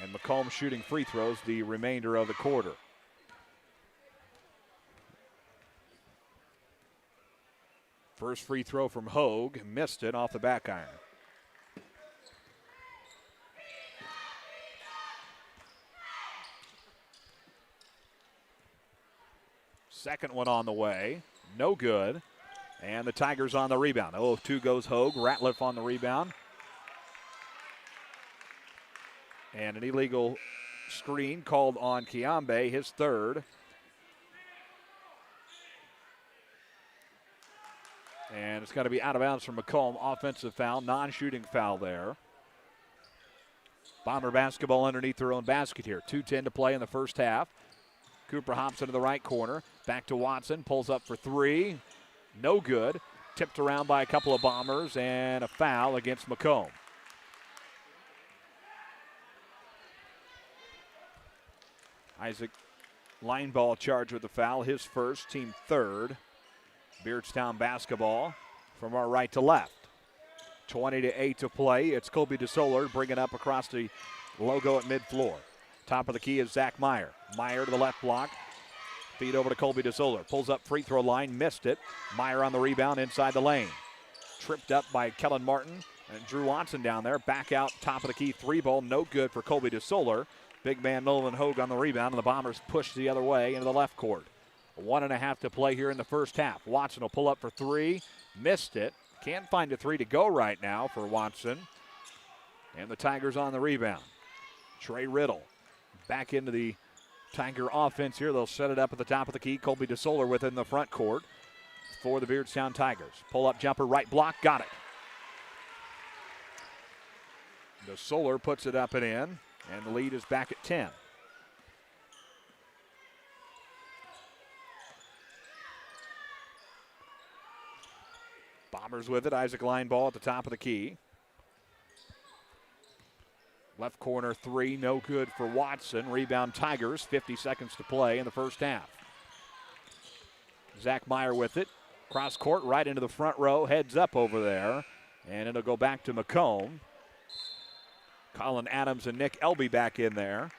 And Macomb shooting free throws the remainder of the quarter. First free throw from Hogue. Missed it off the back iron. Second one on the way. No good. And the Tigers on the rebound. 0 of 2 goes Hogue. Ratliff on the rebound. And an illegal screen called on Kiambe, his third. And it's going to be out of bounds for Macomb. Offensive foul, non-shooting foul there. Bomber basketball underneath their own basket here. 2:10 to play in the first half. Cooper Hobson to the right corner. Back to Watson. Pulls up for three. No good. Tipped around by a couple of Bombers and a foul against Macomb. Isaac Lineball charged with the foul. His first, team third. Beardstown basketball from our right to left. 20-8 to play. It's Colby DeSoler bringing up across the logo at mid-floor. Top of the key is Zach Meyer. Meyer to the left block. Feed over to Colby DeSoler. Pulls up free throw line. Missed it. Meyer on the rebound inside the lane. Tripped up by Kellen Martin and Drew Watson down there. Back out top of the key. Three ball. No good for Colby DeSoler. Big man Nolan Hogue on the rebound. And the Bombers push the other way into the left court. 1.5 to play here in the first half. Watson will pull up for three. Missed it. Can't find a three to go right now for Watson. And the Tigers on the rebound. Trey Riddle back into the Tiger offense here. They'll set it up at the top of the key. Colby DeSoler within the front court for the Beardstown Tigers. Pull-up jumper, right block, got it. DeSoler puts it up and in, and the lead is back at 10. Bombers with it. Isaac line ball at the top of the key. Left corner three, no good for Watson. Rebound Tigers, 50 seconds to play in the first half. Zach Meyer with it. Cross court right into the front row, heads up over there. And it'll go back to Macomb. Colin Adams and Nick Elby back in there.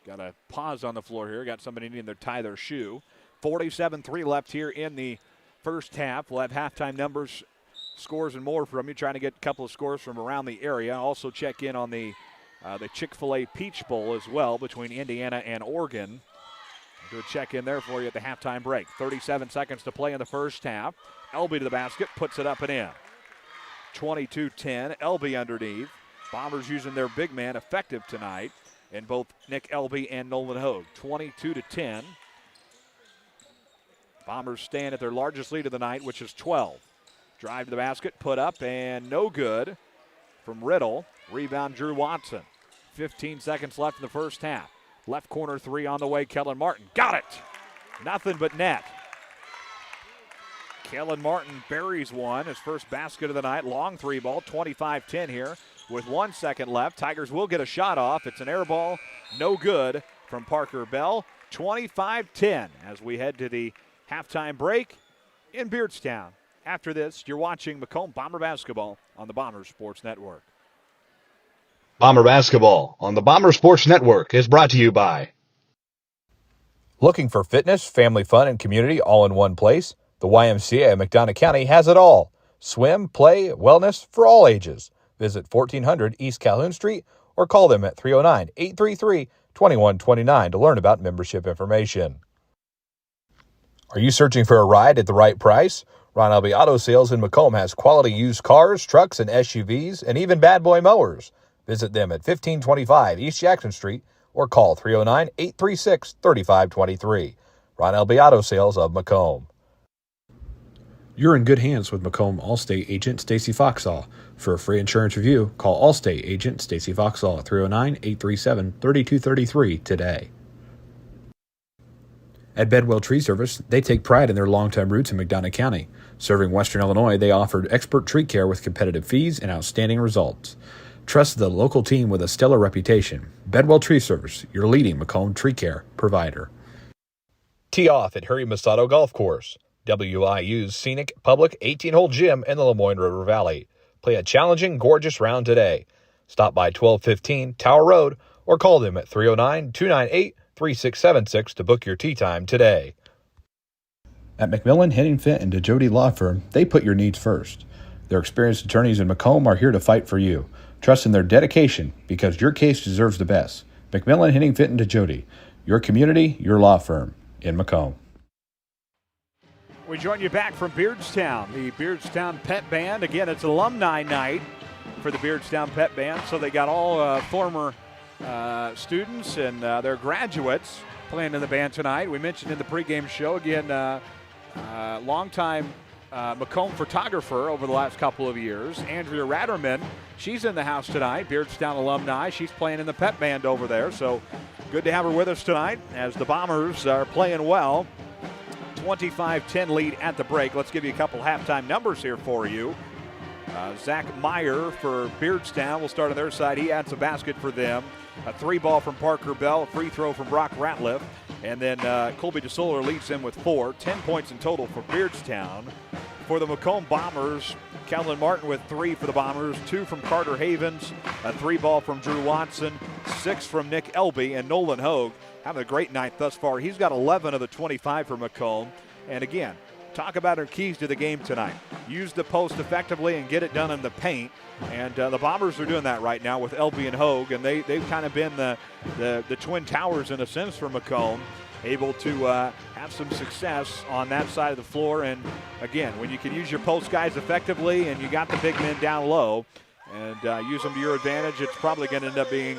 Got a pause on the floor here. Got somebody needing to tie their shoe. 47-3 left here in the first half. We'll have halftime numbers, scores, and more from you. Trying to get a couple of scores from around the area. Also check in on the Chick-fil-A Peach Bowl as well between Indiana and Oregon. Do a check in there for you at the halftime break. 37 seconds to play in the first half. Elby to the basket, puts it up and in. 22-10, Elby underneath. Bombers using their big man effective tonight in both Nick Elby and Nolan Hogue. 22-10. Bombers stand at their largest lead of the night, which is 12. Drive to the basket, put up, and no good from Riddle. Rebound, Drew Watson. 15 seconds left in the first half. Left corner three on the way, Kellen Martin. Got it! Nothing but net. Kellen Martin buries one, his first basket of the night. Long three ball, 25-10 here with 1 second left. Tigers will get a shot off. It's an air ball, no good from Parker Bell. 25-10 as we head to the halftime break in Beardstown. After this, you're watching Macomb Bomber Basketball on the Bomber Sports Network. Bomber Basketball on the Bomber Sports Network is brought to you by. Looking for fitness, family fun, and community all in one place? The YMCA of McDonough County has it all. Swim, play, wellness for all ages. Visit 1400 East Calhoun Street or call them at 309-833-2129 to learn about membership information. Are you searching for a ride at the right price? Ron Elby Auto Sales in Macomb has quality used cars, trucks, and SUVs, and even bad boy mowers. Visit them at 1525 East Jackson Street or call 309-836-3523. Ron Elby Auto Sales of Macomb. You're in good hands with Macomb Allstate agent Stacy Foxall. For a free insurance review, call Allstate agent Stacy Foxall at 309-837-3233 today. At Bedwell Tree Service, they take pride in their longtime roots in McDonough County. Serving Western Illinois, they offered expert tree care with competitive fees and outstanding results. Trust the local team with a stellar reputation. Bedwell Tree Service, your leading Macomb tree care provider. Tee off at Harry Masato Golf Course, WIU's scenic public 18-hole gym in the Lemoyne River Valley. Play a challenging, gorgeous round today. Stop by 1215 Tower Road or call them at 309-298-3676 to book your tee time today. At McMillan, Henning Fint, and DeJody Law Firm, they put your needs first. Their experienced attorneys in Macomb are here to fight for you. Trust in their dedication because your case deserves the best. McMillan, Henning Fint, and DeJody, your community, your law firm in Macomb. We join you back from Beardstown, the Beardstown Pet Band. Again, it's alumni night for the Beardstown Pet Band, so they got all former students and their graduates playing in the band tonight. We mentioned in the pregame show, again, longtime Macomb photographer over the last couple of years, Andrea Ratterman. She's in the house tonight, Beardstown alumni. She's playing in the Pet Band over there, so good to have her with us tonight as the Bombers are playing well. 25-10 lead at the break. Let's give you a couple halftime numbers here for you. Zach Meyer for Beardstown will start on their side. He adds a basket for them. A three ball from Parker Bell, a free throw from Brock Ratliff. And then Colby DeSoler leads them with 4. 10 points in total for Beardstown. For the Macomb Bombers, Kellen Martin with 3 for the Bombers, 2 from Carter Havens, a three ball from Drew Watson, 6 from Nick Elby, and Nolan Hogue having a great night thus far. He's got 11 of the 25 for Macomb. And again, talk about her keys to the game tonight. Use the post effectively and get it done in the paint. And the Bombers are doing that right now with Elby and Hogue, and they've kind of been the twin towers in a sense for Macomb, able to have some success on that side of the floor. And again, when you can use your post guys effectively and you got the big men down low and use them to your advantage, it's probably going to end up being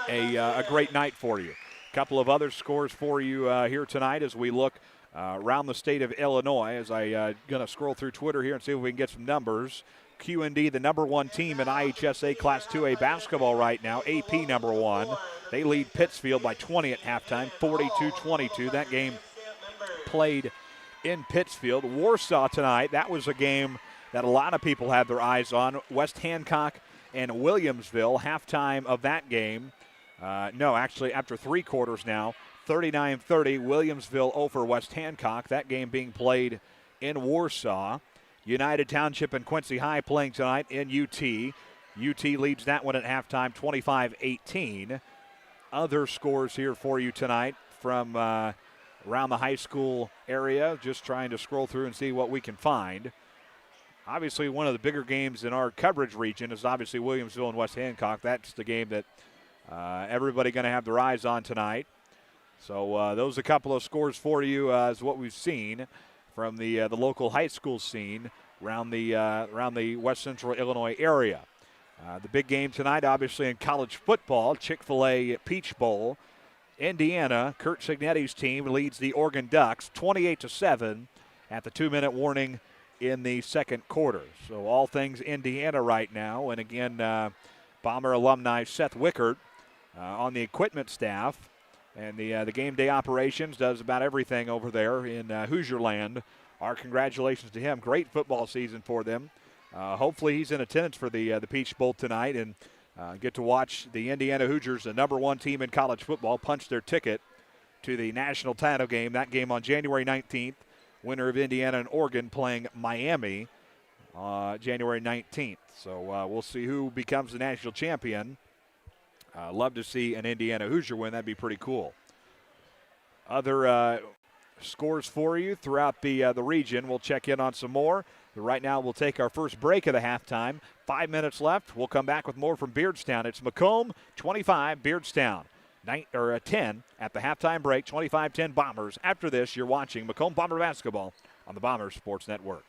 a great night for you. A couple of other scores for you here tonight as we look around the state of Illinois, as I'm going to scroll through Twitter here and see if we can get some numbers. QND, the number one team in IHSA Class 2A basketball right now, AP number one. They lead Pittsfield by 20 at halftime, 42-22. That game played in Pittsfield. Warsaw tonight, that was a game that a lot of people had their eyes on. West Hancock and Williamsville, halftime of that game. After three quarters now, 39-30, Williamsville over West Hancock. That game being played in Warsaw. United Township and Quincy High playing tonight in UT. UT leads that one at halftime, 25-18. Other scores here for you tonight from around the high school area. Just trying to scroll through and see what we can find. Obviously, one of the bigger games in our coverage region is obviously Williamsville and West Hancock. That's the game that everybody going to have their eyes on tonight. So those are a couple of scores for you is what we've seen from the local high school scene around the West Central Illinois area. The big game tonight, obviously, in college football, Chick-fil-A Peach Bowl. Indiana, Kurt Signetti's team leads the Oregon Ducks 28-7 at the 2-minute warning in the second quarter. So all things Indiana right now. And again, Bomber alumni Seth Wickert on the equipment staff. And the game day operations does about everything over there in Hoosier land. Our congratulations to him. Great football season for them. Hopefully he's in attendance for the Peach Bowl tonight and get to watch the Indiana Hoosiers, the number one team in college football, punch their ticket to the national title game. That game on January 19th. Winner of Indiana and Oregon playing Miami January 19th. So we'll see who becomes the national champion. Love to see an Indiana Hoosier win. That'd be pretty cool. Other scores for you throughout the region. We'll check in on some more. But right now we'll take our first break of the halftime. 5 minutes left. We'll come back with more from Beardstown. It's Macomb 25, Beardstown 10 at the halftime break. 25-10 Bombers. After this, you're watching Macomb Bomber basketball on the Bombers Sports Network.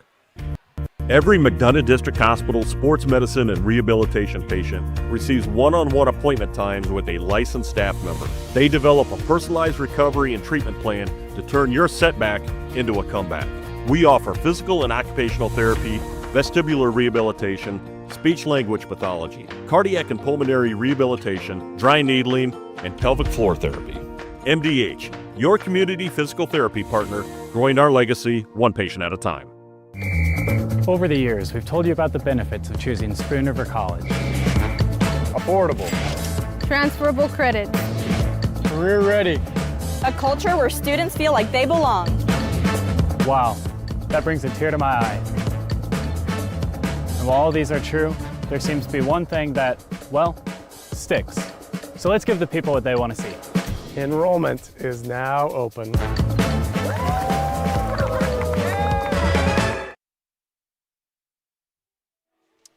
Every McDonough District Hospital sports medicine and rehabilitation patient receives one-on-one appointment times with a licensed staff member. They develop a personalized recovery and treatment plan to turn your setback into a comeback. We offer physical and occupational therapy, vestibular rehabilitation, speech-language pathology, cardiac and pulmonary rehabilitation, dry needling, and pelvic floor therapy. MDH, your community physical therapy partner, growing our legacy one patient at a time. Over the years, we've told you about the benefits of choosing Spoon River College. Affordable. Transferable credit. Career ready. A culture where students feel like they belong. Wow, that brings a tear to my eye. And while all these are true, there seems to be one thing that, well, sticks. So let's give the people what they want to see. Enrollment is now open.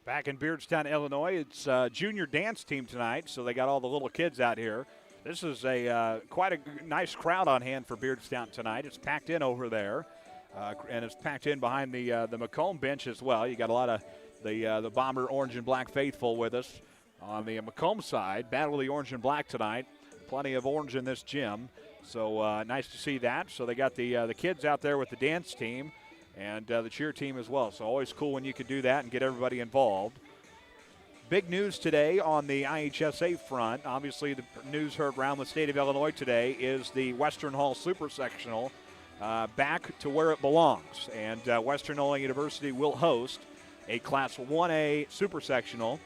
Back in Beardstown, Illinois, it's a junior dance team tonight, so they got all the little kids out here. This is quite a nice crowd on hand for Beardstown tonight. It's packed in over there, and it's packed in behind the Macomb bench as well. You got a lot of the Bomber Orange and Black faithful with us on the Macomb side. Battle of the Orange and Black tonight. Plenty of orange in this gym, so nice to see that. So they got the kids out there with the dance team and the cheer team as well. So always cool when you can do that and get everybody involved. Big news today on the IHSA front. Obviously, the news heard around the state of Illinois today is the Western Hall Super Sectional back to where it belongs. And Western Illinois University will host a Class 1A Super Sectional.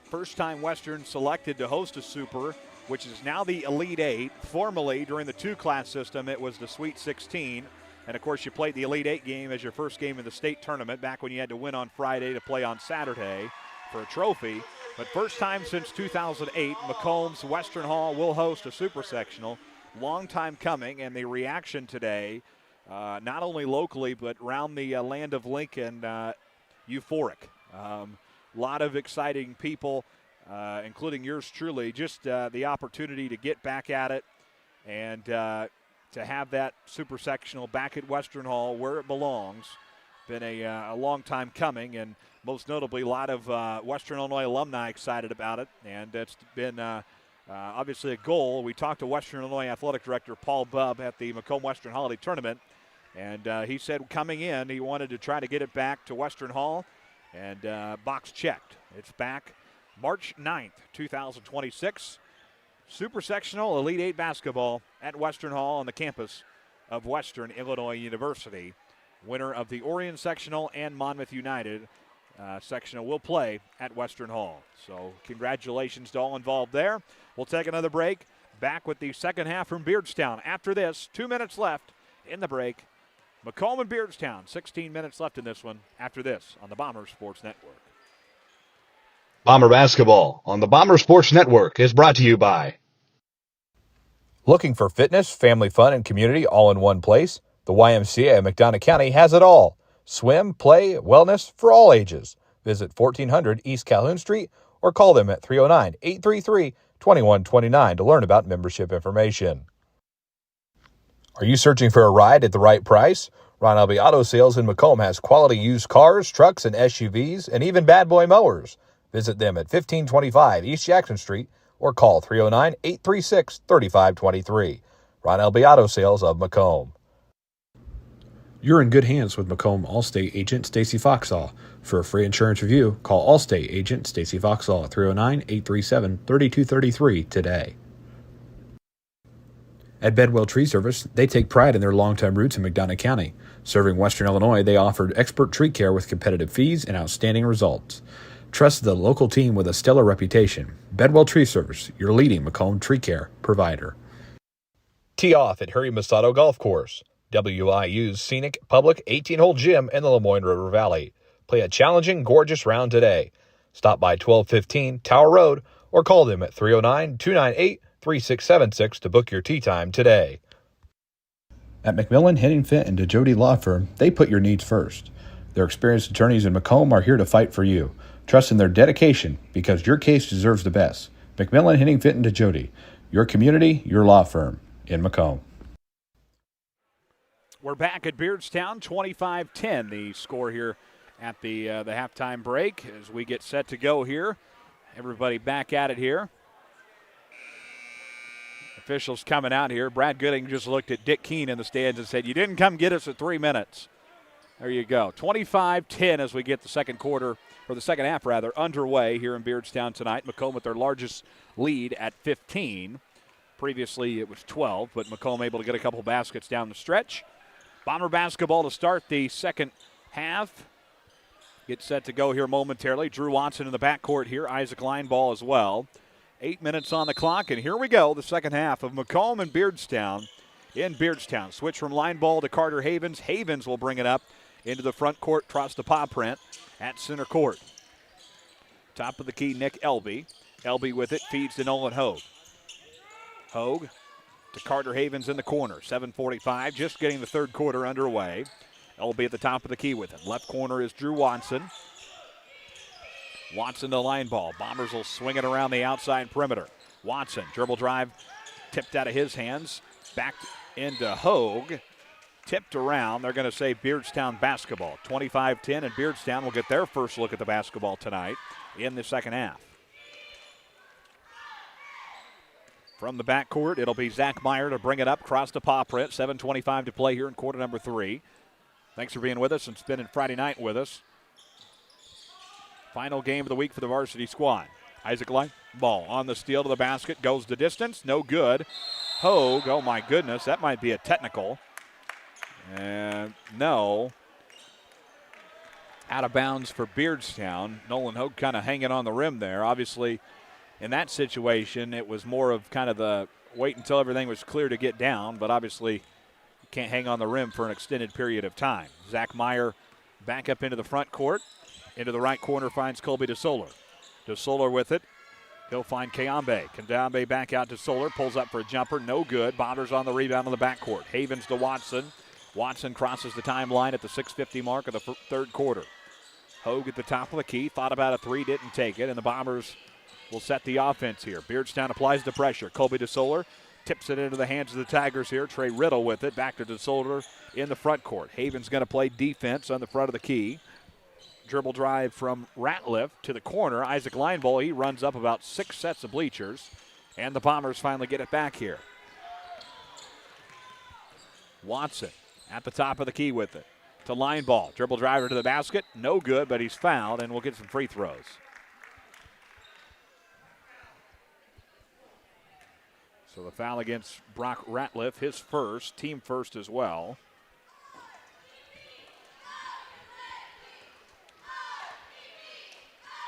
First time Western selected to host a Super, which is now the Elite Eight. Formerly, during the two-class system, it was the Sweet 16. And, of course, you played the Elite Eight game as your first game in the state tournament back when you had to win on Friday to play on Saturday for a trophy. But first time since 2008, Macomb's Western Hall will host a Super Sectional. Long time coming, and the reaction today, not only locally but around the land of Lincoln, euphoric. A lot of exciting people, including yours truly, just the opportunity to get back at it and to have that Super Sectional back at Western Hall where it belongs. Been a long time coming, and most notably a lot of Western Illinois alumni excited about it, and it's been obviously a goal. We talked to Western Illinois Athletic Director Paul Bubb at the Macomb Western Holiday Tournament, and he said coming in he wanted to try to get it back to Western Hall And box checked. It's back March 9th, 2026. Super Sectional Elite 8 basketball at Western Hall on the campus of Western Illinois University. Winner of the Orion Sectional and Monmouth United Sectional will play at Western Hall. So congratulations to all involved there. We'll take another break. Back with the second half from Beardstown. After this, 2 minutes left in the break. Macomb and Beardstown, 16 minutes left in this one after this on the Bomber Sports Network. Bomber basketball on the Bomber Sports Network is brought to you by. Looking for fitness, family fun, and community all in one place? The YMCA of McDonough County has it all. Swim, play, wellness for all ages. Visit 1400 East Calhoun Street or call them at 309-833-2129 to learn about membership information. Are you searching for a ride at the right price? Ron Elby Auto Sales in Macomb has quality used cars, trucks, and SUVs, and even bad boy mowers. Visit them at 1525 East Jackson Street or call 309-836-3523. Ron Elby Auto Sales of Macomb. You're in good hands with Macomb Allstate agent Stacy Foxall. For a free insurance review, call Allstate agent Stacy Foxall at 309-837-3233 today. At Bedwell Tree Service, they take pride in their long-time roots in McDonough County. Serving Western Illinois, they offered expert tree care with competitive fees and outstanding results. Trust the local team with a stellar reputation. Bedwell Tree Service, your leading Macomb tree care provider. Tee off at Harry Masato Golf Course, WIU's scenic public 18-hole gym in the Lemoyne River Valley. Play a challenging, gorgeous round today. Stop by 1215 Tower Road or call them at 309-298-3676 to book your tee time today. At McMillan, Henning Fint, and DeJody Law Firm, they put your needs first. Their experienced attorneys in Macomb are here to fight for you. Trust in their dedication because your case deserves the best. McMillan, Henning Fint, and DeJody, your community, your law firm in Macomb. We're back at Beardstown, 25-10, the score here at the halftime break as we get set to go here. Everybody back at it here. Officials coming out here. Brad Gooding just looked at Dick Keene in the stands and said, "You didn't come get us at 3 minutes." There you go. 25-10 as we get the second half underway here in Beardstown tonight. Macomb with their largest lead at 15. Previously it was 12, but Macomb able to get a couple baskets down the stretch. Bomber basketball to start the second half. Get set to go here momentarily. Drew Watson in the backcourt here. Isaac Lineball as well. 8 minutes on the clock, and here we go, the second half of Macomb and Beardstown in Beardstown. Switch from Lineball to Carter Havens. Havens will bring it up into the front court, across the paw print at center court. Top of the key, Nick Elby. Elby with it, feeds to Nolan Hogue. Hogue to Carter Havens in the corner. 7:45, just getting the third quarter underway. Elby at the top of the key with it. Left corner is Drew Watson. Watson to line ball. Bombers will swing it around the outside perimeter. Watson, dribble drive, tipped out of his hands. Back into Hogue. Tipped around. They're going to say Beardstown basketball. 25-10, and Beardstown will get their first look at the basketball tonight in the second half. From the backcourt, it'll be Zach Meyer to bring it up, cross the paw print. 7:25 to play here in quarter number 3. Thanks for being with us and spending Friday night with us. Final game of the week for the varsity squad. Isaac Lineball on the steal to the basket, goes the distance, no good. Hogue, oh my goodness, that might be a technical. And no. Out of bounds for Beardstown. Nolan Hogue kind of hanging on the rim there. Obviously, in that situation, it was more of kind of the wait until everything was clear to get down, but obviously you can't hang on the rim for an extended period of time. Zach Meyer back up into the front court. Into the right corner finds Colby DeSoler. DeSoler with it. He'll find Kayambe. Kayambe back out to Soler. Pulls up for a jumper. No good. Bombers on the rebound in the backcourt. Havens to Watson. Watson crosses the timeline at the 6:50 mark of the third quarter. Hogue at the top of the key. Thought about a three. Didn't take it. And the Bombers will set the offense here. Beardstown applies the pressure. Colby DeSoler tips it into the hands of the Tigers here. Trey Riddle with it. Back to DeSoler in the front court. Havens going to play defense on the front of the key. Dribble drive from Ratliff to the corner. Isaac Lineball, he runs up about 6 sets of bleachers. And the Bombers finally get it back here. Watson at the top of the key with it. to line ball. Dribble driver to the basket. No good, but he's fouled, and we'll get some free throws. So the foul against Brock Ratliff, his first, team first as well.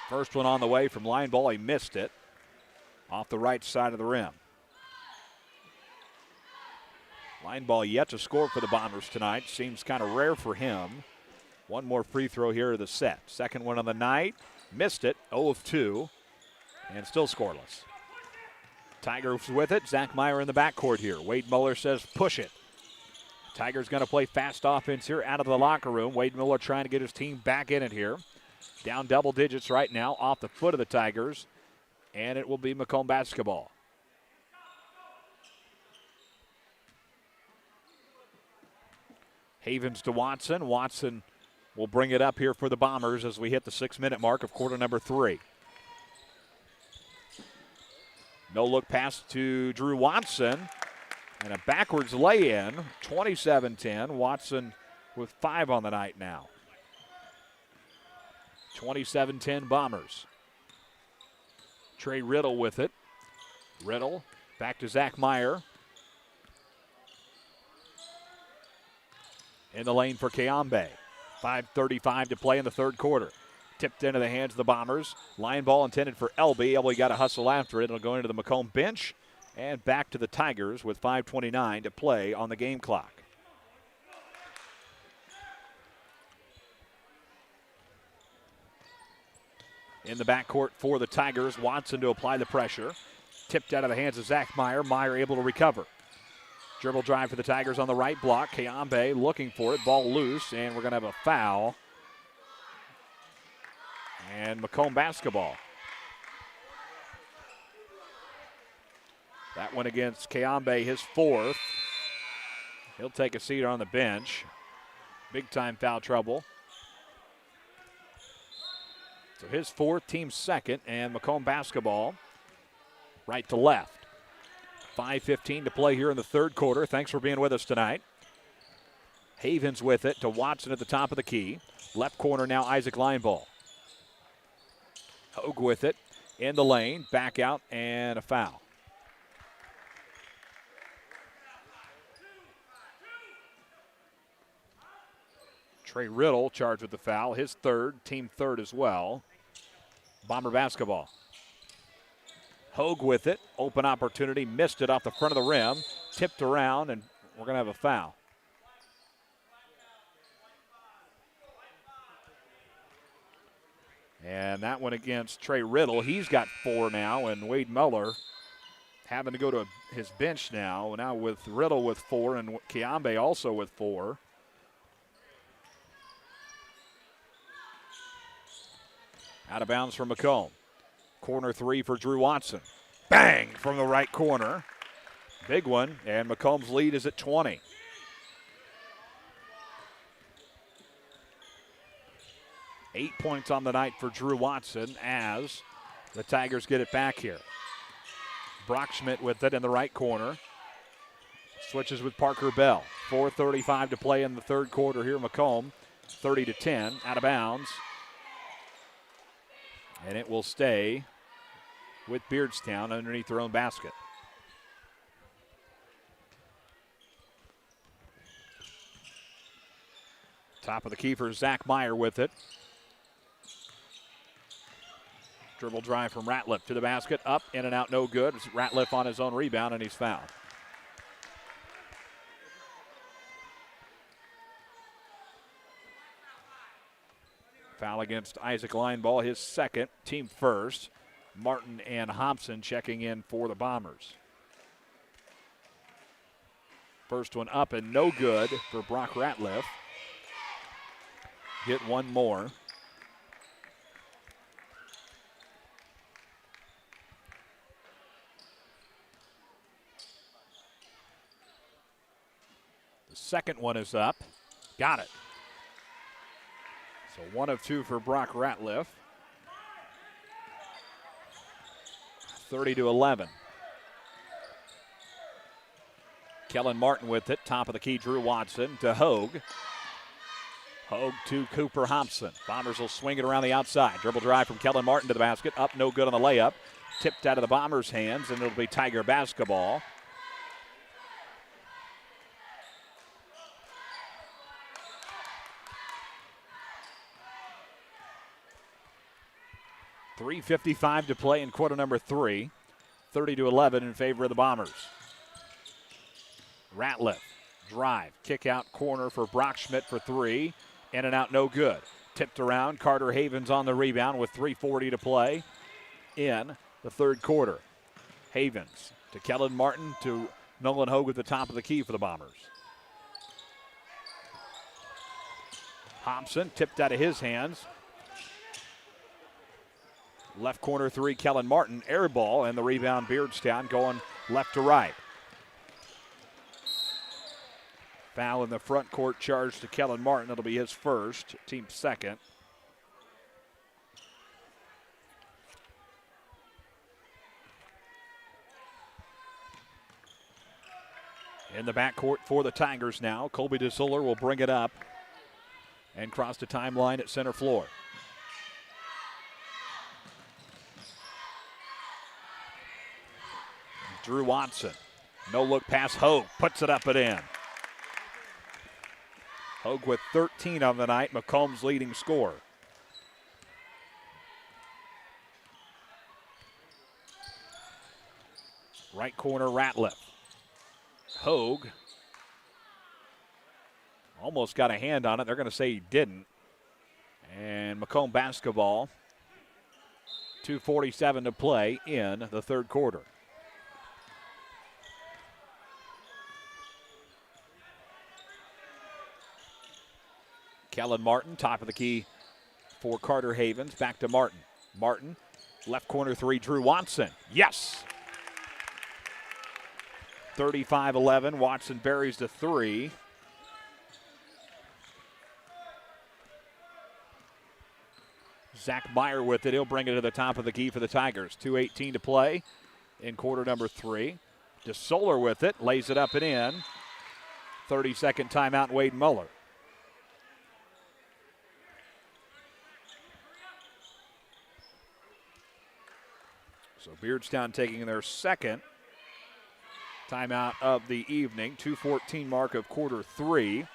First one on the way from line ball. He missed it off the right side of the rim. Line ball yet to score for the Bombers tonight. Seems kind of rare for him. One more free throw here of the set. Second one on the night. Missed it. 0 of 2. And still scoreless. Tigers with it. Zach Meyer in the backcourt here. Wade Muller says push it. Tigers going to play fast offense here out of the locker room. Wade Muller trying to get his team back in it here. Down double digits right now off the foot of the Tigers. And it will be Macomb basketball. Havens to Watson. Watson will bring it up here for the Bombers as we hit the 6-minute mark of quarter number 3. No look pass to Drew Watson. And a backwards lay-in, 27-10. Watson with 5 on the night now. 27-10 Bombers. Trey Riddle with it. Riddle back to Zach Meyer. In the lane for Kayambe. 5:35 to play in the third quarter. Tipped into the hands of the Bombers. Line ball intended for Elby. Elby got to hustle after it. It'll go into the Macomb bench. And back to the Tigers with 5:29 to play on the game clock. In the backcourt for the Tigers. Watson to apply the pressure. Tipped out of the hands of Zach Meyer. Meyer able to recover. Dribble drive for the Tigers on the right block. Kayambe looking for it. Ball loose, and we're going to have a foul. And Macomb basketball. That one against Kayambe, his 4th. He'll take a seat on the bench. Big time foul trouble. So his 4th, team 2nd, and Macomb basketball right to left. 5:15 to play here in the third quarter. Thanks for being with us tonight. Havens with it to Watson at the top of the key. Left corner now Isaac Lineball. Hogue with it in the lane. Back out and a foul. Trey Riddle charged with the foul. His 3rd, team 3rd as well. Bomber basketball. Hogue with it. Open opportunity. Missed it off the front of the rim. Tipped around, and we're going to have a foul. And that one against Trey Riddle. He's got 4 now, and Wade Muller having to go to his bench now. Now with Riddle with 4 and Kayambe also with 4. Out of bounds for Macomb. Corner 3 for Drew Watson. Bang from the right corner. Big one, and Macomb's lead is at 20. Eight points on the night for Drew Watson as the Tigers get it back here. Brockschmidt with it in the right corner. Switches with Parker Bell. 4:35 to play in the third quarter here. Macomb 30-10, out of bounds. And it will stay with Beardstown underneath their own basket. Top of the key for Zach Meyer with it. Dribble drive from Ratliff to the basket. Up, in and out, no good. It's Ratliff on his own rebound, and he's fouled. Foul against Isaac Lineball, his 2nd, team 1st. Martin and Hobson checking in for the Bombers. First one up and no good for Brock Ratliff. Hit one more. The second one is up. Got it. So 1 of 2 for Brock Ratliff. 30-11. Kellen Martin with it. Top of the key, Drew Watson to Hogue. Hogue to Cooper Hobson. Bombers will swing it around the outside. Dribble drive from Kellen Martin to the basket. Up, no good on the layup. Tipped out of the Bombers' hands, and it'll be Tiger basketball. .355 to play in quarter number 3. 30-11 in favor of the Bombers. Ratliff, drive, kick out corner for Brockschmidt for 3. In and out, no good. Tipped around, Carter Havens on the rebound with 3:40 to play in the third quarter. Havens to Kellen Martin to Nolan Hogue at the top of the key for the Bombers. Hobson tipped out of his hands. Left corner 3, Kellen Martin, air ball, and the rebound Beardstown going left to right. Foul in the front court charge to Kellen Martin. It'll be his first, team's second. In the backcourt for the Tigers now. Colby DeSuller will bring it up and cross the timeline at center floor. Drew Watson. No look pass. Hogue puts it up and in. Hogue with 13 on the night, Macomb's leading scorer. Right corner, Ratliff. Hogue almost got a hand on it. They're going to say he didn't. And Macomb basketball. 2:47 to play in the third quarter. Kellen Martin, top of the key for Carter Havens. Back to Martin. Martin, left corner 3, Drew Watson. Yes! 35-11. Watson buries the 3. Zach Meyer with it. He'll bring it to the top of the key for the Tigers. 2:18 to play in quarter number 3. DeSoller with it. Lays it up and in. 30-second timeout, Wade Muller. So Beardstown taking their second timeout of the evening. 2:14 mark of quarter 3.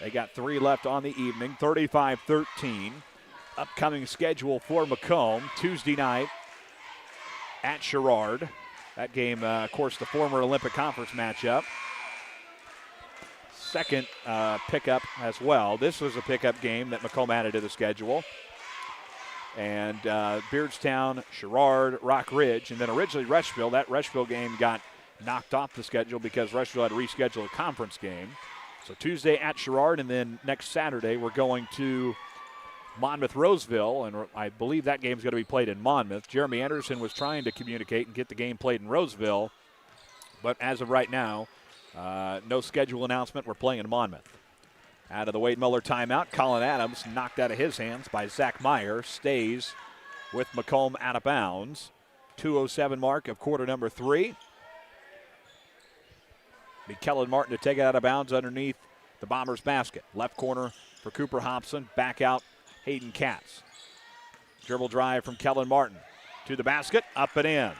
They got 3 left on the evening. 35-13. Upcoming schedule for Macomb. Tuesday night at Sherrard. That game, of course, the former Olympic Conference matchup. Second pickup as well. This was a pickup game that Macomb added to the schedule. And Beardstown, Sherrard, Rock Ridge, and then originally Rushville. That Rushville game got knocked off the schedule because Rushville had to reschedule a conference game. So Tuesday at Sherrard, and then next Saturday we're going to Monmouth-Roseville, and I believe that game's going to be played in Monmouth. Jeremy Anderson was trying to communicate and get the game played in Roseville, but as of right now, no schedule announcement. We're playing in Monmouth. Out of the Wade Muller timeout, Colin Adams knocked out of his hands by Zach Meyer. Stays with Macomb out of bounds. 2:07 mark of quarter number 3. Be Kellen Martin to take it out of bounds underneath the Bombers' basket. Left corner for Cooper Hobson. Back out Hayden Katz. Dribble drive from Kellen Martin to the basket. Up and in.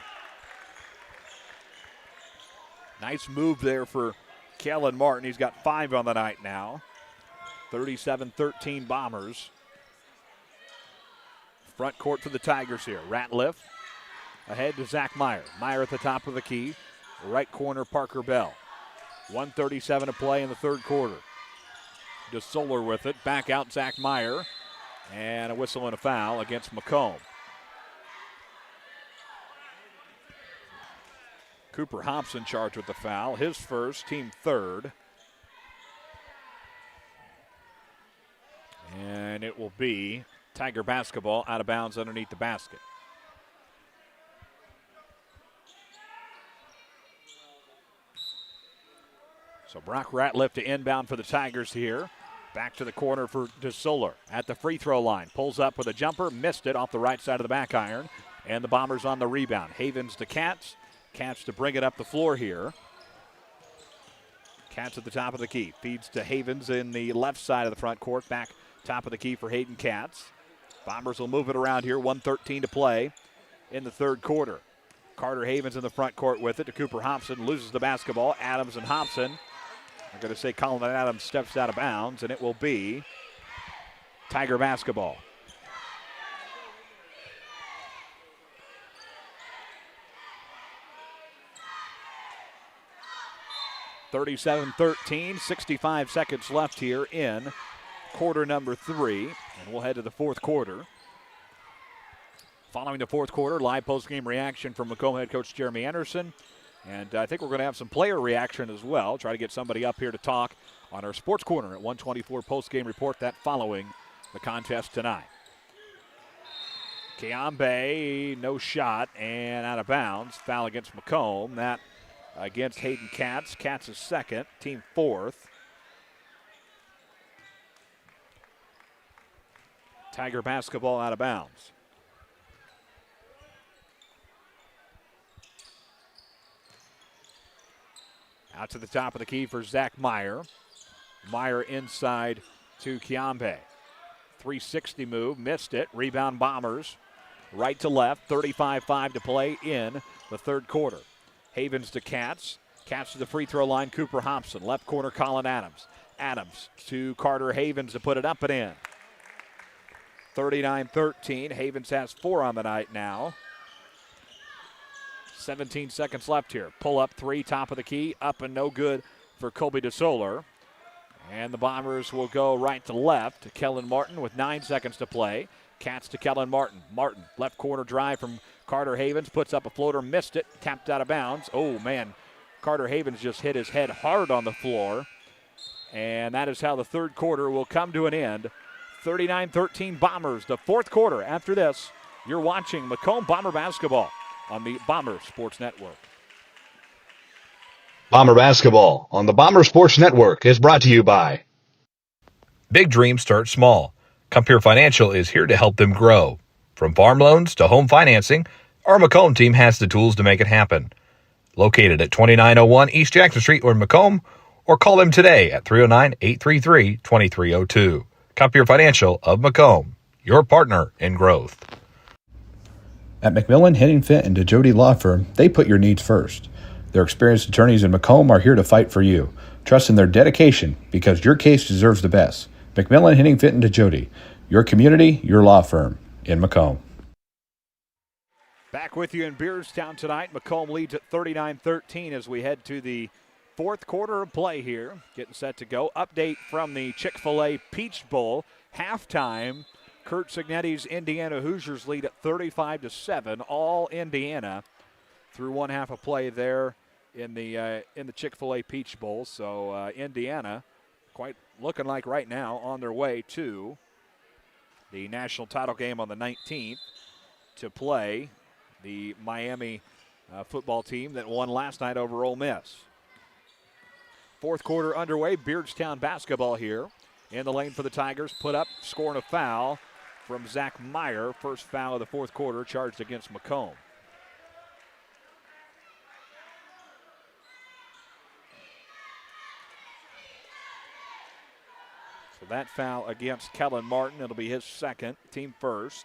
Nice move there for Kellen Martin. He's got 5 on the night now. 37-13 Bombers. Front court for the Tigers here. Ratliff ahead to Zach Meyer. Meyer at the top of the key. Right corner, Parker Bell. 1:37 to play in the third quarter. DeSoller with it. Back out Zach Meyer. And a whistle and a foul against Macomb. Cooper Hobson charged with the foul. His first, team third. And it will be Tiger basketball out of bounds underneath the basket. So Brock Ratliff to inbound for the Tigers here. Back to the corner for DeSoller at the free throw line. Pulls up with a jumper, missed it off the right side of the back iron. And the Bombers on the rebound. Havens to Katz. Katz to bring it up the floor here. Katz at the top of the key. Feeds to Havens in the left side of the front court. Back Top of the key for Hayden Katz. Bombers will move it around here. 1:13 to play in the third quarter. Carter Havens in the front court with it to Cooper Hobson. Loses the basketball. Adams and Hobson. I'm going to say Colin Adams steps out of bounds, and it will be Tiger basketball. (37-13), 65 seconds left here in quarter number 3, and we'll head to the fourth quarter. Following the fourth quarter, live post-game reaction from Macomb head coach Jeremy Anderson. And I think we're going to have some player reaction as well. Try to get somebody up here to talk on our Sports Corner at 124 post-game report, that following the contest tonight. Kiambe, no shot, and out of bounds. Foul against Macomb. That against Hayden Katz. Katz is second, team fourth. Tiger basketball out of bounds. Out to the top of the key for Zach Meyer. Meyer inside to Kiambe. 360 move, missed it. Rebound Bombers. Right to left, 35-5 to play in the third quarter. Havens to Katz. Katz to the free throw line, Cooper Hobson. Left corner, Colin Adams. Adams to Carter Havens to put it up and in. 39-13. Havens has 4 on the night now. 17 seconds left here. Pull up 3, top of the key, up and no good for Colby DeSoler. And the Bombers will go right to left to Kellen Martin with 9 seconds to play. Katz to Kellen Martin. Martin, left corner drive from Carter Havens, puts up a floater, missed it, tapped out of bounds. Oh man, Carter Havens just hit his head hard on the floor. And that is how the third quarter will come to an end. 39-13 Bombers, the fourth quarter. After this, you're watching Macomb Bomber basketball on the Bomber Sports Network. Bomber basketball on the Bomber Sports Network is brought to you by Big dreams start small. Compeer Financial is here to help them grow. From farm loans to home financing, our Macomb team has the tools to make it happen. Located at 2901 East Jackson Street or Macomb, or call them today at 309-833-2302. Compeer Financial of Macomb, your partner in growth. At McMillan, Henningfit, and DeJody Law Firm, they put your needs first. Their experienced attorneys in Macomb are here to fight for you. Trust in their dedication because your case deserves the best. McMillan, Henningfit, and DeJody, your community, your law firm in Macomb. Back with you in Beardstown tonight. Macomb leads at 39-13 as we head to the fourth quarter of play here. Getting set to go. Update from the Chick-fil-A Peach Bowl. Halftime. Kurt Signetti's Indiana Hoosiers lead at 35-7. All Indiana through one half of play there in the Chick-fil-A Peach Bowl. So Indiana quite looking like right now on their way to the national title game on the 19th to play the Miami football team that won last night over Ole Miss. Fourth quarter underway. Beardstown basketball here. In the lane for the Tigers. Put up, scoring a foul from Zach Meyer. First foul of the fourth quarter charged against Macomb. So that foul against Kellen Martin. It'll be his second, team first.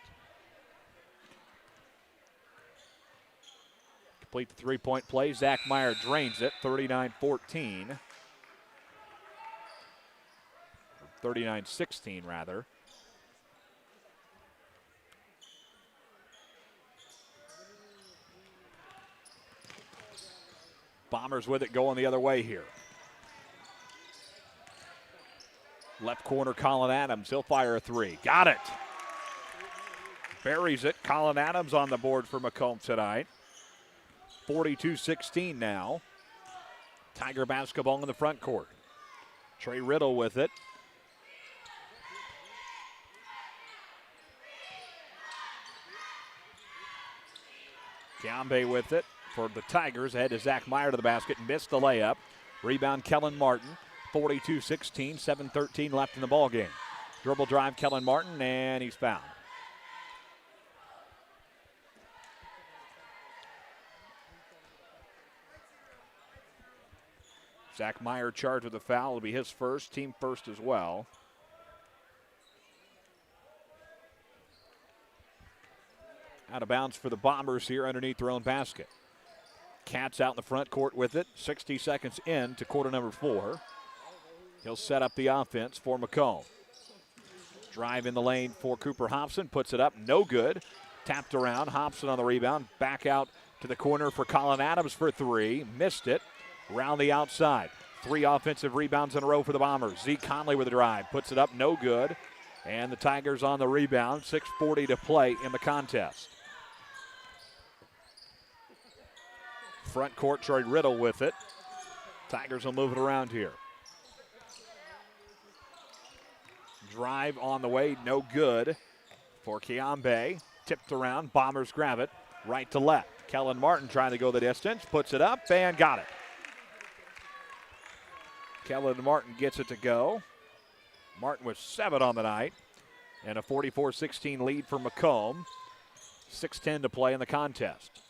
Complete the three-point play. Zach Meyer drains it, 39-14. 39-16 rather. Bombers with it going the other way here. Left corner, Colin Adams. He'll fire a three. Got it. Buries it. Colin Adams on the board for Macomb tonight. 42-16 now. Tiger basketball in the front court. Trey Riddle with it. Kiambe with it for the Tigers. Ahead to Zach Meyer to the basket. Missed the layup. Rebound, Kellen Martin. 42-16, 7:13 left in the ball game. Dribble drive, Kellen Martin, and he's fouled. Zach Meyer charged with a foul. It'll be his first, team first as well. Out of bounds for the Bombers here underneath their own basket. Cats out in the front court with it. 60 seconds in to quarter number 4. He'll set up the offense for Macomb. Drive in the lane for Cooper Hobson. Puts it up. No good. Tapped around. Hobson on the rebound. Back out to the corner for Colin Adams for 3. Missed it. Round the outside. 3 offensive rebounds in a row for the Bombers. Zeke Conley with a drive. Puts it up. No good. And the Tigers on the rebound. 6:40 to play in the contest. Front court, Troy Riddle with it. Tigers will move it around here. Drive on the way, no good for Kiambe. Tipped around, Bombers grab it, right to left. Kellen Martin trying to go the distance, puts it up and got it. Kellen Martin gets it to go. Martin with 7 on the night, and a 44-16 lead for Macomb. 6:10 to play in the contest.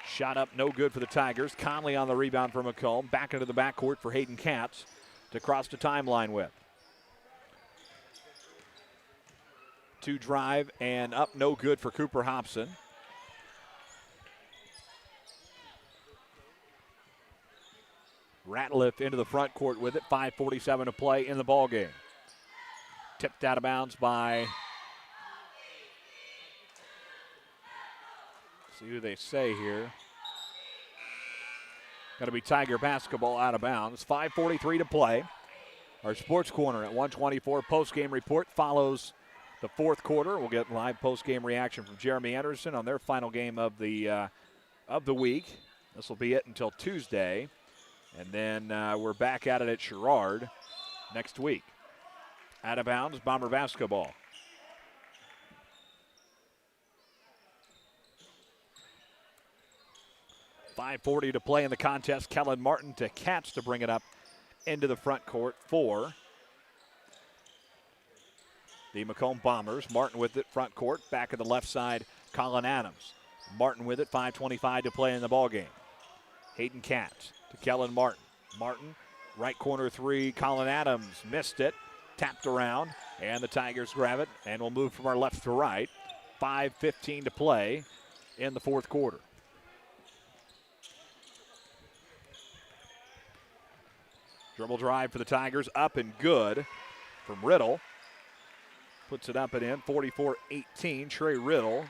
Shot up, no good for the Tigers. Conley on the rebound for Macomb. Back into the backcourt for Hayden Katz to cross the timeline with. 2 drive and up, no good for Cooper Hobson. Ratliff into the front court with it. 5:47 to play in the ball game. Tipped out of bounds by, see who they say here. Going to be Tiger basketball out of bounds. 5:43 to play. Our Sports Corner at 1:24 post-game report follows the fourth quarter. We'll get live post-game reaction from Jeremy Anderson on their final game of the week. This will be it until Tuesday. And then we're back at it at Sherrard next week. Out of bounds, Bomber basketball. .540 to play in the contest. Kellen Martin to Katz to bring it up into the front court for the Macomb Bombers. Martin with it, front court. Back of the left side, Colin Adams. Martin with it, 5:25 to play in the ballgame. Hayden Katz to Kellen Martin. Martin, right corner 3, Colin Adams missed it. Tapped around, and the Tigers grab it, and we'll move from our left to right. 5:15 to play in the fourth quarter. Dribble drive for the Tigers, up and good from Riddle. Puts it up and in, 44-18, Trey Riddle.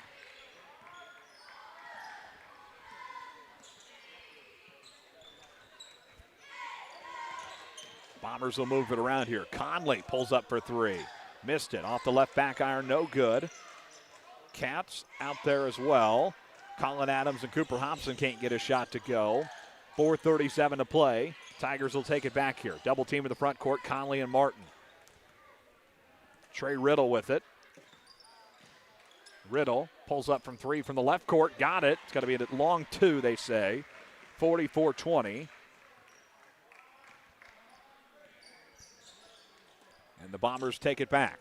Bombers will move it around here. Conley pulls up for 3. Missed it. Off the left back iron, no good. Katz out there as well. Colin Adams and Cooper Hobson can't get a shot to go. 4:37 to play. Tigers will take it back here. Double team in the front court, Conley and Martin. Trey Riddle with it. Riddle pulls up from 3 from the left court. Got it. It's got to be a long 2, they say. 44-20. And the Bombers take it back.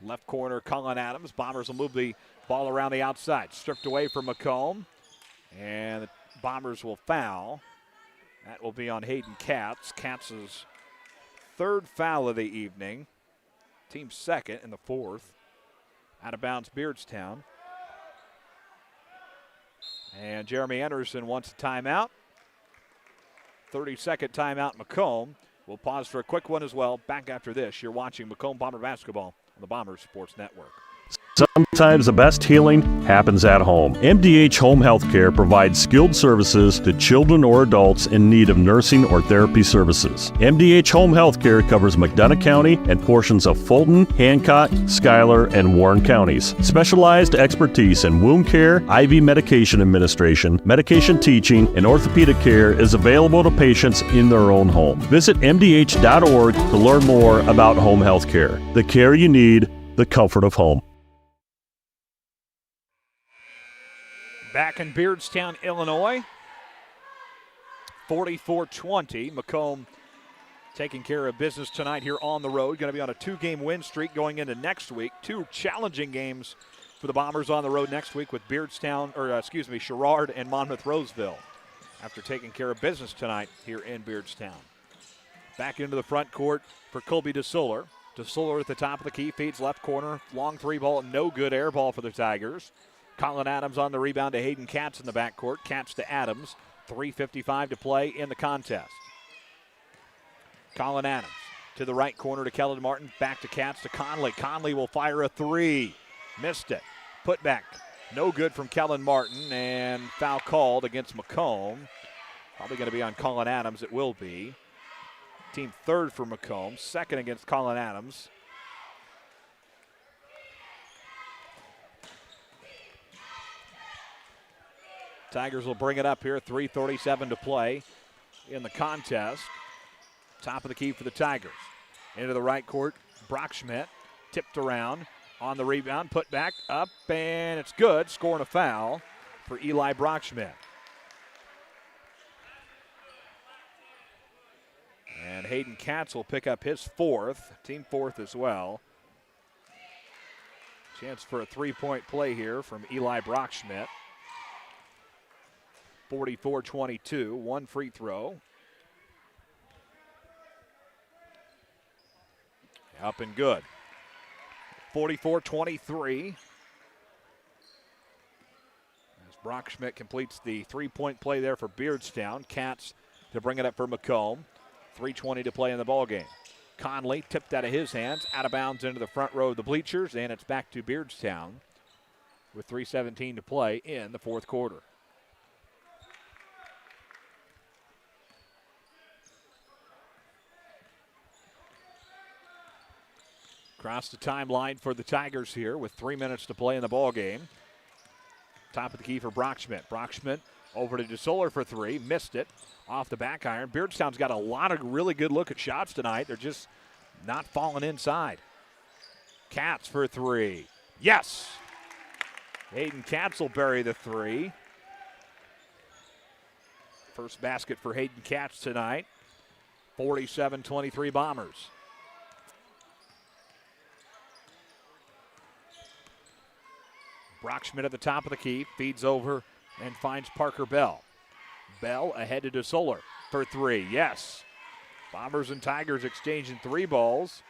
Left corner, Colin Adams. Bombers will move the ball around the outside. Stripped away from Macomb. And the Bombers will foul. That will be on Hayden Katz. Katz's 3rd foul of the evening. Team's 2nd in the 4th. Out of bounds, Beardstown. And Jeremy Anderson wants a timeout. 30-second timeout, Macomb. We'll pause for a quick one as well. Back after this, you're watching Macomb Bomber basketball on the Bombers Sports Network. Sometimes the best healing happens at home. MDH Home Healthcare provides skilled services to children or adults in need of nursing or therapy services. MDH Home Healthcare covers McDonough County and portions of Fulton, Hancock, Schuyler, and Warren counties. Specialized expertise in wound care, IV medication administration, medication teaching, and orthopedic care is available to patients in their own home. Visit MDH.org to learn more about home healthcare. The care you need, the comfort of home. Back in Beardstown, Illinois. 44-20. Macomb taking care of business tonight here on the road. Going to be on a 2-game win streak going into next week. 2 challenging games for the Bombers on the road next week with Sherrard and Monmouth Roseville after taking care of business tonight here in Beardstown. Back into the front court for Colby DeSoler. DeSoler at the top of the key, feeds left corner. Long three ball, no good. Air ball for the Tigers. Colin Adams on the rebound to Hayden Katz in the backcourt. Katz to Adams. 3:55 to play in the contest. Colin Adams to the right corner to Kellen Martin. Back to Katz to Conley. Conley will fire a three. Missed it. Put back. No good from Kellen Martin, and foul called against Macomb. Probably going to be on Colin Adams. It will be. Team third for Macomb. Second against Colin Adams. Tigers will bring it up here. 3:37 to play in the contest. Top of the key for the Tigers. Into the right court. Brockschmidt tipped around on the rebound. Put back up, and it's good. Scoring a foul for Eli Brockschmidt. And Hayden Katz will pick up his fourth, team fourth as well. Chance for a three-point play here from Eli Brockschmidt. 44-22, one free throw. Up and good. 44-23. As Brockschmidt completes the three-point play there for Beardstown. Katz to bring it up for Macomb. 3:20 to play in the ballgame. Conley tipped out of his hands, out of bounds into the front row of the bleachers, and it's back to Beardstown with 3:17 to play in the fourth quarter. Across the timeline for the Tigers here with 3 minutes to play in the ballgame. Top of the key for Brockschmidt. Brockschmidt over to DeSoler for three. Missed it. Off the back iron. Beardstown's got a lot of really good look at shots tonight. They're just not falling inside. Katz for three. Yes! Hayden Katz will bury the three. First basket for Hayden Katz tonight. 47-23 Bombers. Brockschmidt at the top of the key. Feeds over and finds Parker Bell. Bell ahead to DeSoler for three. Yes. Bombers and Tigers exchanging three balls.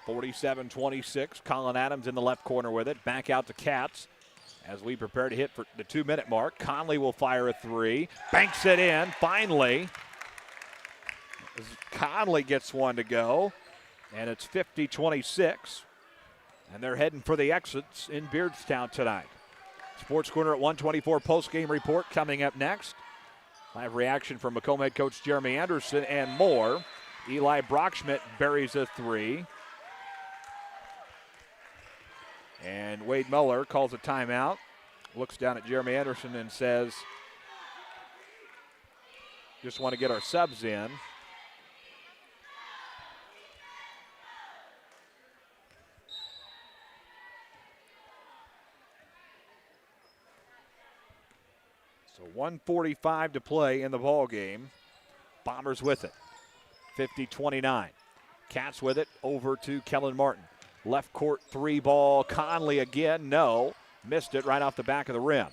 (47-26). Colin Adams in the left corner with it. Back out to Katz. As we prepare to hit for the 2-minute mark, Conley will fire a three. Banks it in, finally. As Conley gets one to go, and it's 50-26. And they're heading for the exits in Beardstown tonight. Sports Corner at 1:24 post-game report coming up next. Live reaction from Macomb head coach Jeremy Anderson and more. Eli Brockschmidt buries a three. And Wade Muller calls a timeout, looks down at Jeremy Anderson and says, just want to get our subs in. So 1:45 to play in the ball game. Bombers with it, 50-29. Katz with it over to Kellen Martin. Left court three ball. Conley again. No. Missed it right off the back of the rim.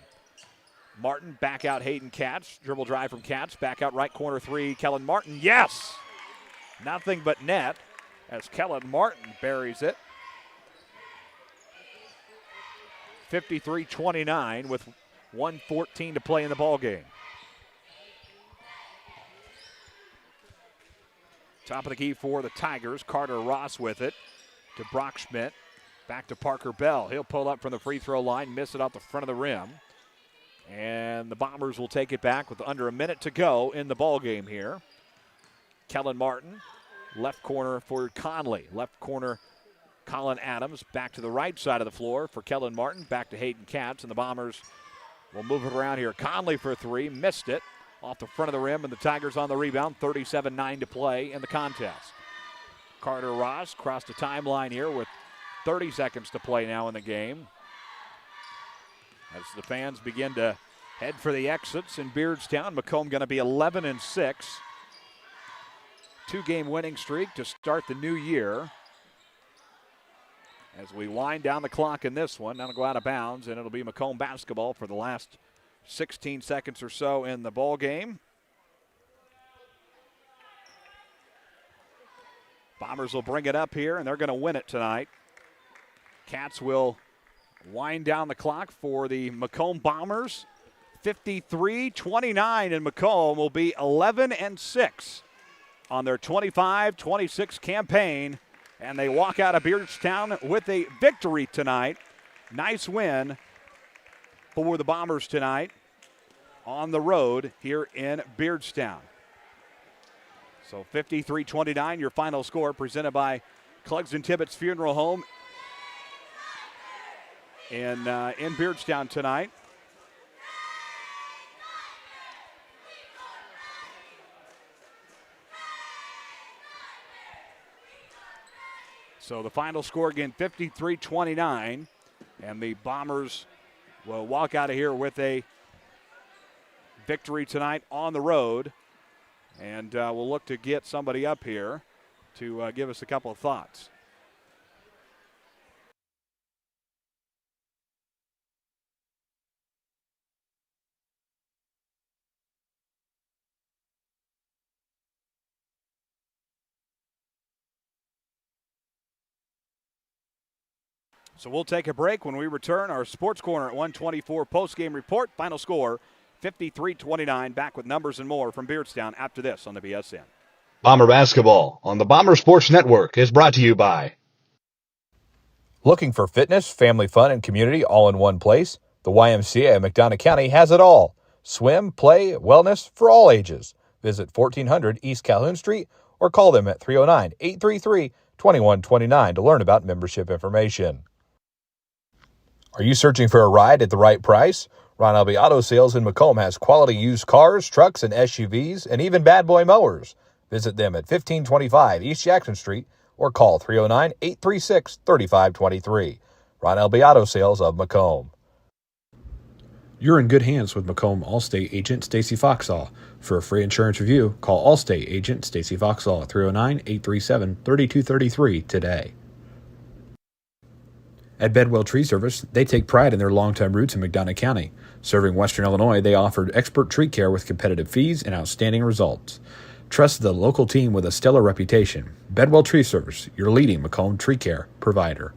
Martin back out Hayden Katz. Dribble drive from Katz. Back out right corner three. Kellen Martin. Yes! Nothing but net as Kellen Martin buries it. 53-29 with 1:14 to play in the ballgame. Top of the key for the Tigers. Carter Ross with it. To Brockschmidt, back to Parker Bell. He'll pull up from the free throw line, miss it off the front of the rim. And the Bombers will take it back with under a minute to go in the ball game here. Kellen Martin, left corner for Conley. Left corner, Colin Adams. Back to the right side of the floor for Kellen Martin. Back to Hayden Katz, and the Bombers will move it around here. Conley for three, missed it off the front of the rim, and the Tigers on the rebound. 37-9 to play in the contest. Carter Ross crossed the timeline here with 30 seconds to play now in the game. As the fans begin to head for the exits in Beardstown, Macomb going to be 11-6. Two-game winning streak to start the new year. as we wind down the clock in this one. That'll go out of bounds, and it'll be Macomb basketball for the last 16 seconds or so in the ball game. Bombers will bring it up here, and they're going to win it tonight. Cats will wind down the clock for the Macomb Bombers. 53-29, and Macomb will be 11-6 on their 25-26 campaign, and they walk out of Beardstown with a victory tonight. Nice win for the Bombers tonight on the road here in Beardstown. So 53-29, your final score, presented by Clugston Tibbetts Funeral Home in Beardstown tonight. So the final score again, 53-29, and the Bombers will walk out of here with a victory tonight on the road. And we'll look to get somebody up here to give us a couple of thoughts. So we'll take a break. When we return, our Sports Corner at 1:24 post-game report. Final score, 53-29. Back with numbers and more from Beardstown after this on the BSN. Bomber basketball on the Bomber Sports Network is brought to you by. Looking for fitness, family fun, and community all in one place? The YMCA of McDonough County has it all. Swim, play, wellness for all ages. Visit 1400 East Calhoun Street or call them at 309-833-2129 to learn about membership information. Are you searching for a ride at the right price? Ron Elby Auto Sales in Macomb has quality used cars, trucks, and SUVs, and even bad boy mowers. Visit them at 1525 East Jackson Street or call 309-836-3523. Ron Elby Auto Sales of Macomb. You're in good hands with Macomb Allstate agent Stacy Foxall. For a free insurance review, call Allstate agent Stacy Foxall at 309-837-3233 today. At Bedwell Tree Service, they take pride in their long-time roots in McDonough County. Serving Western Illinois, they offered expert tree care with competitive fees and outstanding results. Trust the local team with a stellar reputation. Bedwell Tree Service, your leading Macomb tree care provider.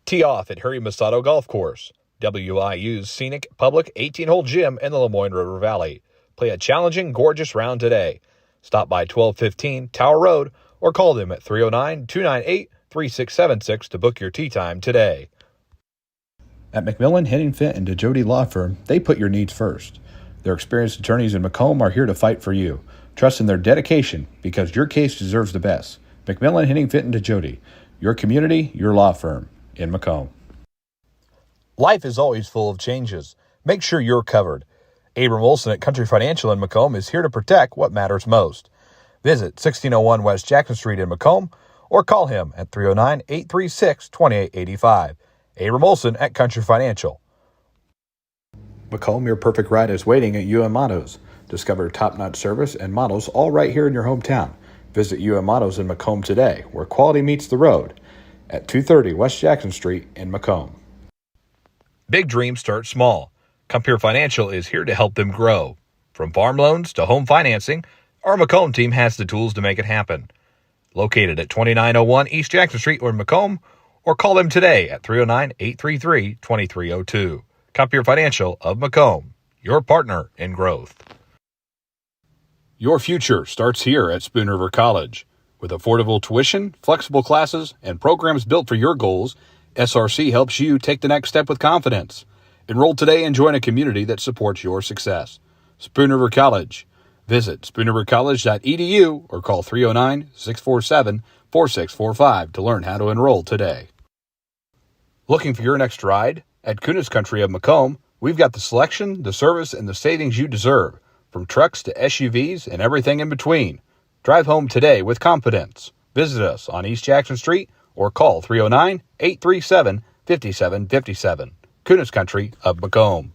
Tee off at Harry Masato Golf Course, WIU's scenic public 18-hole gym in the Lemoyne River Valley. Play a challenging, gorgeous round today. Stop by 1215 Tower Road or call them at 309-298-3676 to book your tee time today. At McMillan, Henning Fint, and DeJody Law Firm, they put your needs first. Their experienced attorneys in Macomb are here to fight for you. Trust in their dedication because your case deserves the best. McMillan, Henning Fint, and DeJody, your community, your law firm in Macomb. Life is always full of changes. Make sure you're covered. Abram Olson at Country Financial in Macomb is here to protect what matters most. Visit 1601 West Jackson Street in Macomb or call him at 309-836-2885. Abram Olson at Country Financial. Macomb, your perfect ride is waiting at UM Autos. Discover top-notch service and models all right here in your hometown. Visit UM Autos in Macomb today, where quality meets the road, at 230 West Jackson Street in Macomb. Big dreams start small. Compeer Financial is here to help them grow. From farm loans to home financing, our Macomb team has the tools to make it happen. Located at 2901 East Jackson Street in Macomb, or call them today at 309-833-2302. Compeer Financial of Macomb, your partner in growth. Your future starts here at Spoon River College. With affordable tuition, flexible classes, and programs built for your goals, SRC helps you take the next step with confidence. Enroll today and join a community that supports your success. Spoon River College. Visit spoonrivercollege.edu or call 309-647-4645 to learn how to enroll today. Looking for your next ride? At Kunis Country of Macomb, we've got the selection, the service, and the savings you deserve, from trucks to SUVs and everything in between. Drive home today with confidence. Visit us on East Jackson Street or call 309-837-5757. Kunis Country of Macomb.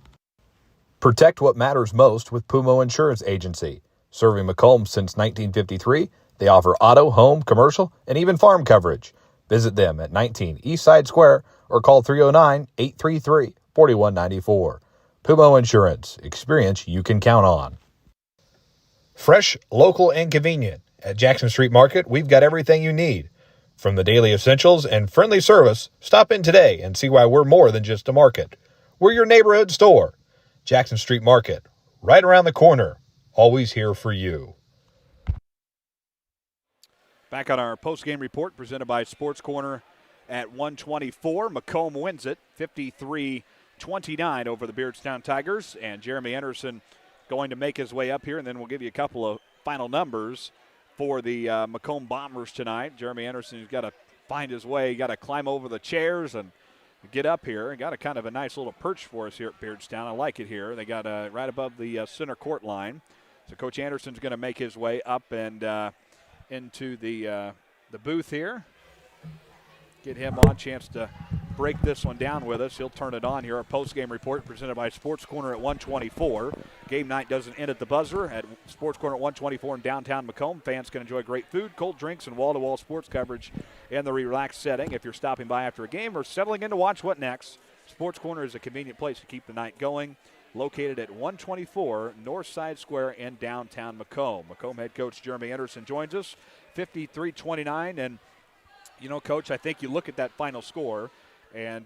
Protect what matters most with Pumo Insurance Agency. Serving Macomb since 1953, they offer auto, home, commercial, and even farm coverage. Visit them at 19 Eastside Square or call 309-833-4194. Puma Insurance. Experience you can count on. Fresh, local, and convenient. At Jackson Street Market, we've got everything you need. From the daily essentials and friendly service, stop in today and see why we're more than just a market. We're your neighborhood store. Jackson Street Market, right around the corner. Always here for you. Back on our post-game report presented by Sports Corner at 124. Macomb wins it 53-29 over the Beardstown Tigers. And Jeremy Anderson going to make his way up here, and then we'll give you a couple of final numbers for the Macomb Bombers tonight. Jeremy Anderson's got to find his way. Got to climb over the chairs and get up here. And got a kind of a nice little perch for us here at Beardstown. I like it here. They got right above the center court line. So Coach Anderson's going to make his way up and into the booth here. Get him on, chance to break this one down with us. He'll turn it on here. Our post-game report presented by Sports Corner at 124. Game night doesn't end at the buzzer at Sports Corner at 124 in downtown Macomb. Fans can enjoy great food, cold drinks, and wall-to-wall sports coverage in the relaxed setting. If you're stopping by after a game or settling in to watch what next, Sports Corner is a convenient place to keep the night going. Located at 124 Northside Square in downtown Macomb. Macomb head coach Jeremy Anderson joins us, 53-29. And, you know, Coach, I think you look at that final score, and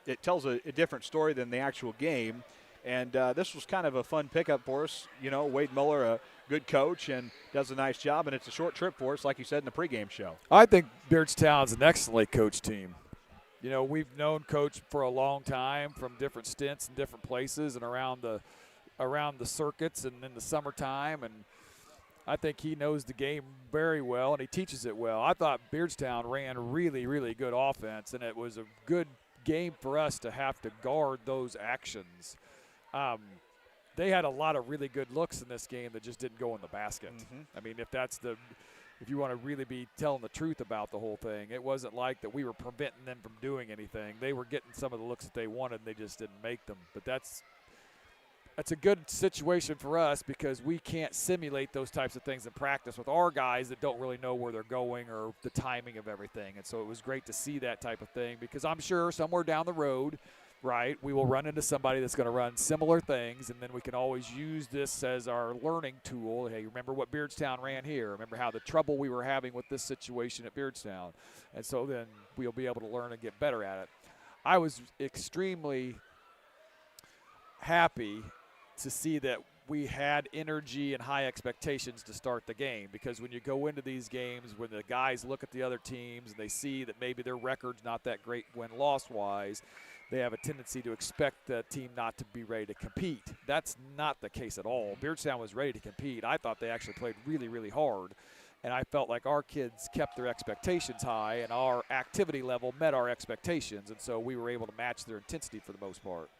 it tells a different story than the actual game. And this was kind of a fun pickup for us. You know, Wade Muller, a good coach, and does a nice job. And it's a short trip for us, like you said in the pregame show. I think Beardstown's an excellently coached team. You know, we've known Coach for a long time from different stints in different places and around the circuits and in the summertime, and I think he knows the game very well and he teaches it well. I thought Beardstown ran really, really good offense, and it was a good game for us to have to guard those actions. They had a lot of really good looks in this game that just didn't go in the basket. I mean, if you want to really be telling the truth about the whole thing, it wasn't like that we were preventing them from doing anything. They were getting some of the looks that they wanted, and they just didn't make them. But that's a good situation for us because we can't simulate those types of things in practice with our guys that don't really know where they're going or the timing of everything. And so it was great to see that type of thing because I'm sure somewhere down the road, right, we will run into somebody that's going to run similar things, and then we can always use this as our learning tool. Hey, remember what Beardstown ran here? Remember how the trouble we were having with this situation at Beardstown? And so then we'll be able to learn and get better at it. I was extremely happy to see that we had energy and high expectations to start the game because when you go into these games, when the guys look at the other teams and they see that maybe their record's not that great win-loss-wise, they have a tendency to expect the team not to be ready to compete. That's not the case at all. Beardstown was ready to compete. I thought they actually played really, really hard, and I felt like our kids kept their expectations high and our activity level met our expectations, and so we were able to match their intensity for the most part.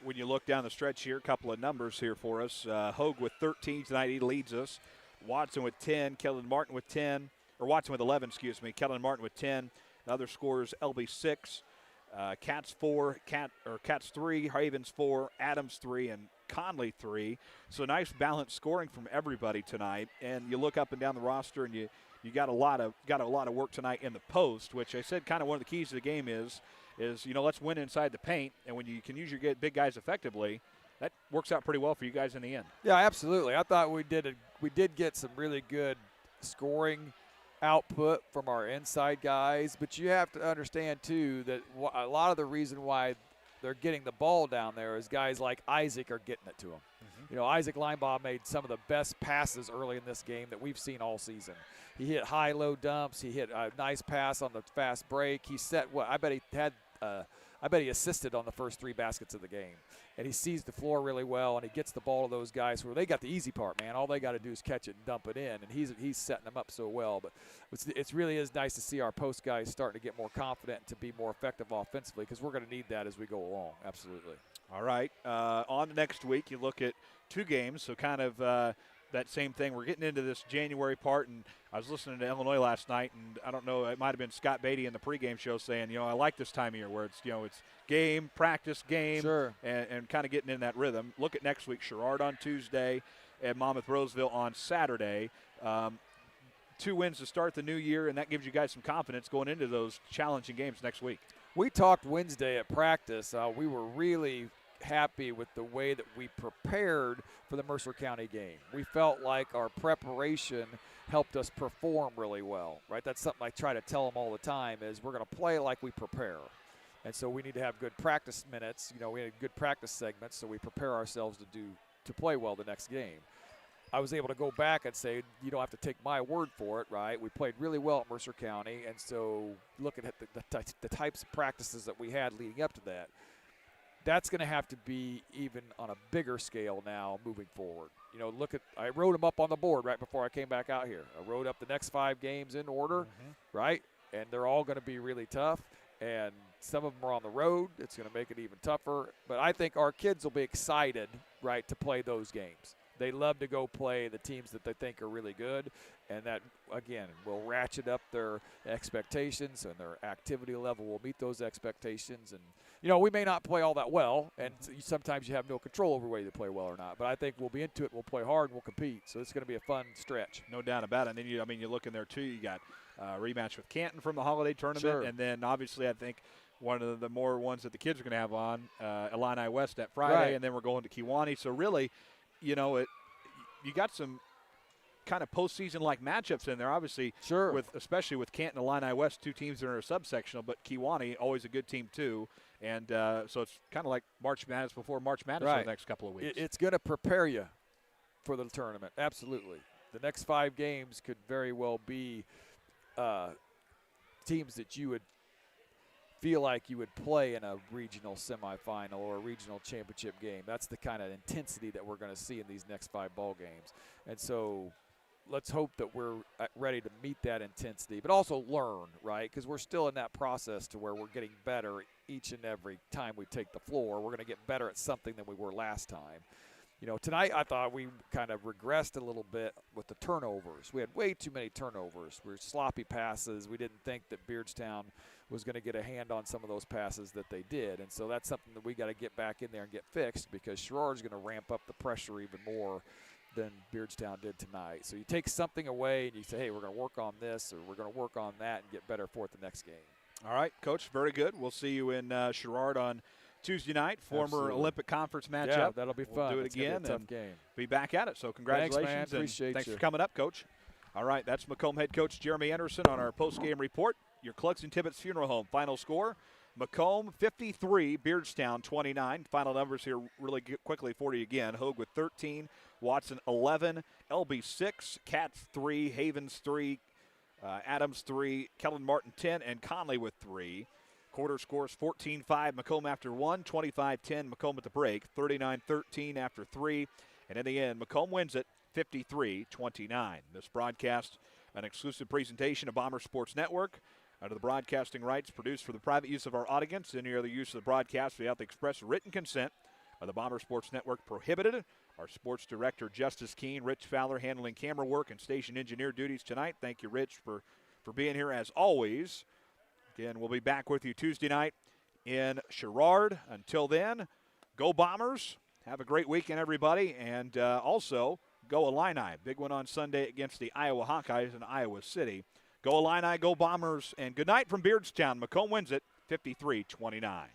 When you look down the stretch here, a couple of numbers here for us. Hogue with 13 tonight, he leads us. Watson with 10, Kellen Martin with 10, or Watson with 11, excuse me. Kellen Martin with 10. Other scores, LB 6. Cats 4, Cats 3, Havens 4, Adams 3, and Conley 3. So nice balanced scoring from everybody tonight. And you look up and down the roster, and you got a lot of work tonight in the post, which I said kind of one of the keys to the game is let's win inside the paint. And when you can use your big guys effectively, that works out pretty well for you guys in the end. Yeah, absolutely. I thought we did get some really good scoring output from our inside guys, but you have to understand too that a lot of the reason why they're getting the ball down there is guys like Isaac are getting it to them. You know, Isaac Linebaugh made some of the best passes early in this game that we've seen all season. He hit high-low dumps. He hit a nice pass on the fast break. He set I bet he assisted on the first 3 baskets of the game. And he sees the floor really well, and he gets the ball to those guys where they got the easy part, man. All they got to do is catch it and dump it in, and he's setting them up so well. But it really is nice to see our post guys starting to get more confident and to be more effective offensively because we're going to need that as we go along. Absolutely. All right. On to next week, you look at 2 games, so kind of that same thing. We're getting into this January part, and I was listening to Illinois last night, and I don't know, it might have been Scott Beatty in the pregame show saying, I like this time of year where it's, it's game, practice, game, sure, and kind of getting in that rhythm. Look at next week, Sherrard on Tuesday and Monmouth Roseville on Saturday. 2 wins to start the new year, and that gives you guys some confidence going into those challenging games next week. We talked Wednesday at practice. We were really happy with the way that we prepared for the Mercer County game. We felt like our preparation helped us perform really well, right? That's something I try to tell them all the time is we're going to play like we prepare. And so we need to have good practice minutes. You know, we had good practice segments, so we prepare ourselves to play well the next game. I was able to go back and say, you don't have to take my word for it, right? We played really well at Mercer County, and so looking at the types of practices that we had leading up to that, that's going to have to be even on a bigger scale now moving forward. You know, I wrote them up on the board right before I came back out here. I wrote up the next 5 games in order, right? And they're all going to be really tough, and some of them are on the road. It's going to make it even tougher. But I think our kids will be excited, right, to play those games. They love to go play the teams that they think are really good, and that, again, will ratchet up their expectations, and their activity level will meet those expectations. And, you know, we may not play all that well, and sometimes you have no control over whether you play well or not. But I think we'll be into it, we'll play hard, and we'll compete. So it's going to be a fun stretch. No doubt about it. And then, you look in there, too, you got a rematch with Canton from the holiday tournament. Sure. And then, obviously, I think one of the more ones that the kids are going to have on, Illini West that Friday, Right. and then we're going to Kewanee. So, really, you know, you got some kind of postseason-like matchups in there, obviously, sure, especially with Canton and Illini West, 2 teams that are subsectional, but Kewanee, always a good team, too. And so it's kind of like March Madness before March Madness for the next couple of weeks. It's going to prepare you for the tournament, absolutely. The next 5 games could very well be teams that you would feel like you would play in a regional semifinal or a regional championship game. That's the kind of intensity that we're going to see in these next 5 ball games. And so let's hope that we're ready to meet that intensity, but also learn, right? Because we're still in that process to where we're getting better each and every time we take the floor. We're going to get better at something than we were last time. You know, tonight I thought we kind of regressed a little bit with the turnovers. We had way too many turnovers. We were sloppy passes. We didn't think that Beardstown was going to get a hand on some of those passes that they did. And so that's something that we got to get back in there and get fixed, because Sherrard's going to ramp up the pressure even more than Beardstown did tonight. So you take something away and you say, hey, we're going to work on this, or we're going to work on that and get better for it the next game. All right, Coach, very good. We'll see you in Sherrard on Tuesday night, former Absolutely. Olympic Conference matchup. Yeah, that'll be fun. We'll do it It's gonna be again a tough and game. Be back at it. So congratulations. Thanks, man. Appreciate thanks you. for coming up, Coach. All right, that's Macomb head coach Jeremy Anderson on our post-game report. Your Clucks and Tibbetts Funeral Home final score: Macomb 53, Beardstown 29. Final numbers here really quickly for you again. Hogue with 13, Watson 11, LB 6, Cats 3, Havens 3, Adams 3, Kellen Martin 10, and Conley with 3. Quarter scores 14-5, Macomb after 1, 25-10, Macomb at the break, 39-13 after 3. And in the end, Macomb wins it 53-29. This broadcast, an exclusive presentation of Bomber Sports Network. Under the broadcasting rights produced for the private use of our audience, any other use of the broadcast without the express written consent of the Bomber Sports Network prohibited. Our sports director, Justice Keene, Rich Fowler, handling camera work and station engineer duties tonight. Thank you, Rich, for being here as always. Again, we'll be back with you Tuesday night in Sherrard. Until then, go Bombers. Have a great weekend, everybody. And also, go Illini. Big one on Sunday against the Iowa Hawkeyes in Iowa City. Go Illini, go Bombers, and good night from Beardstown. Macomb wins it 53-29.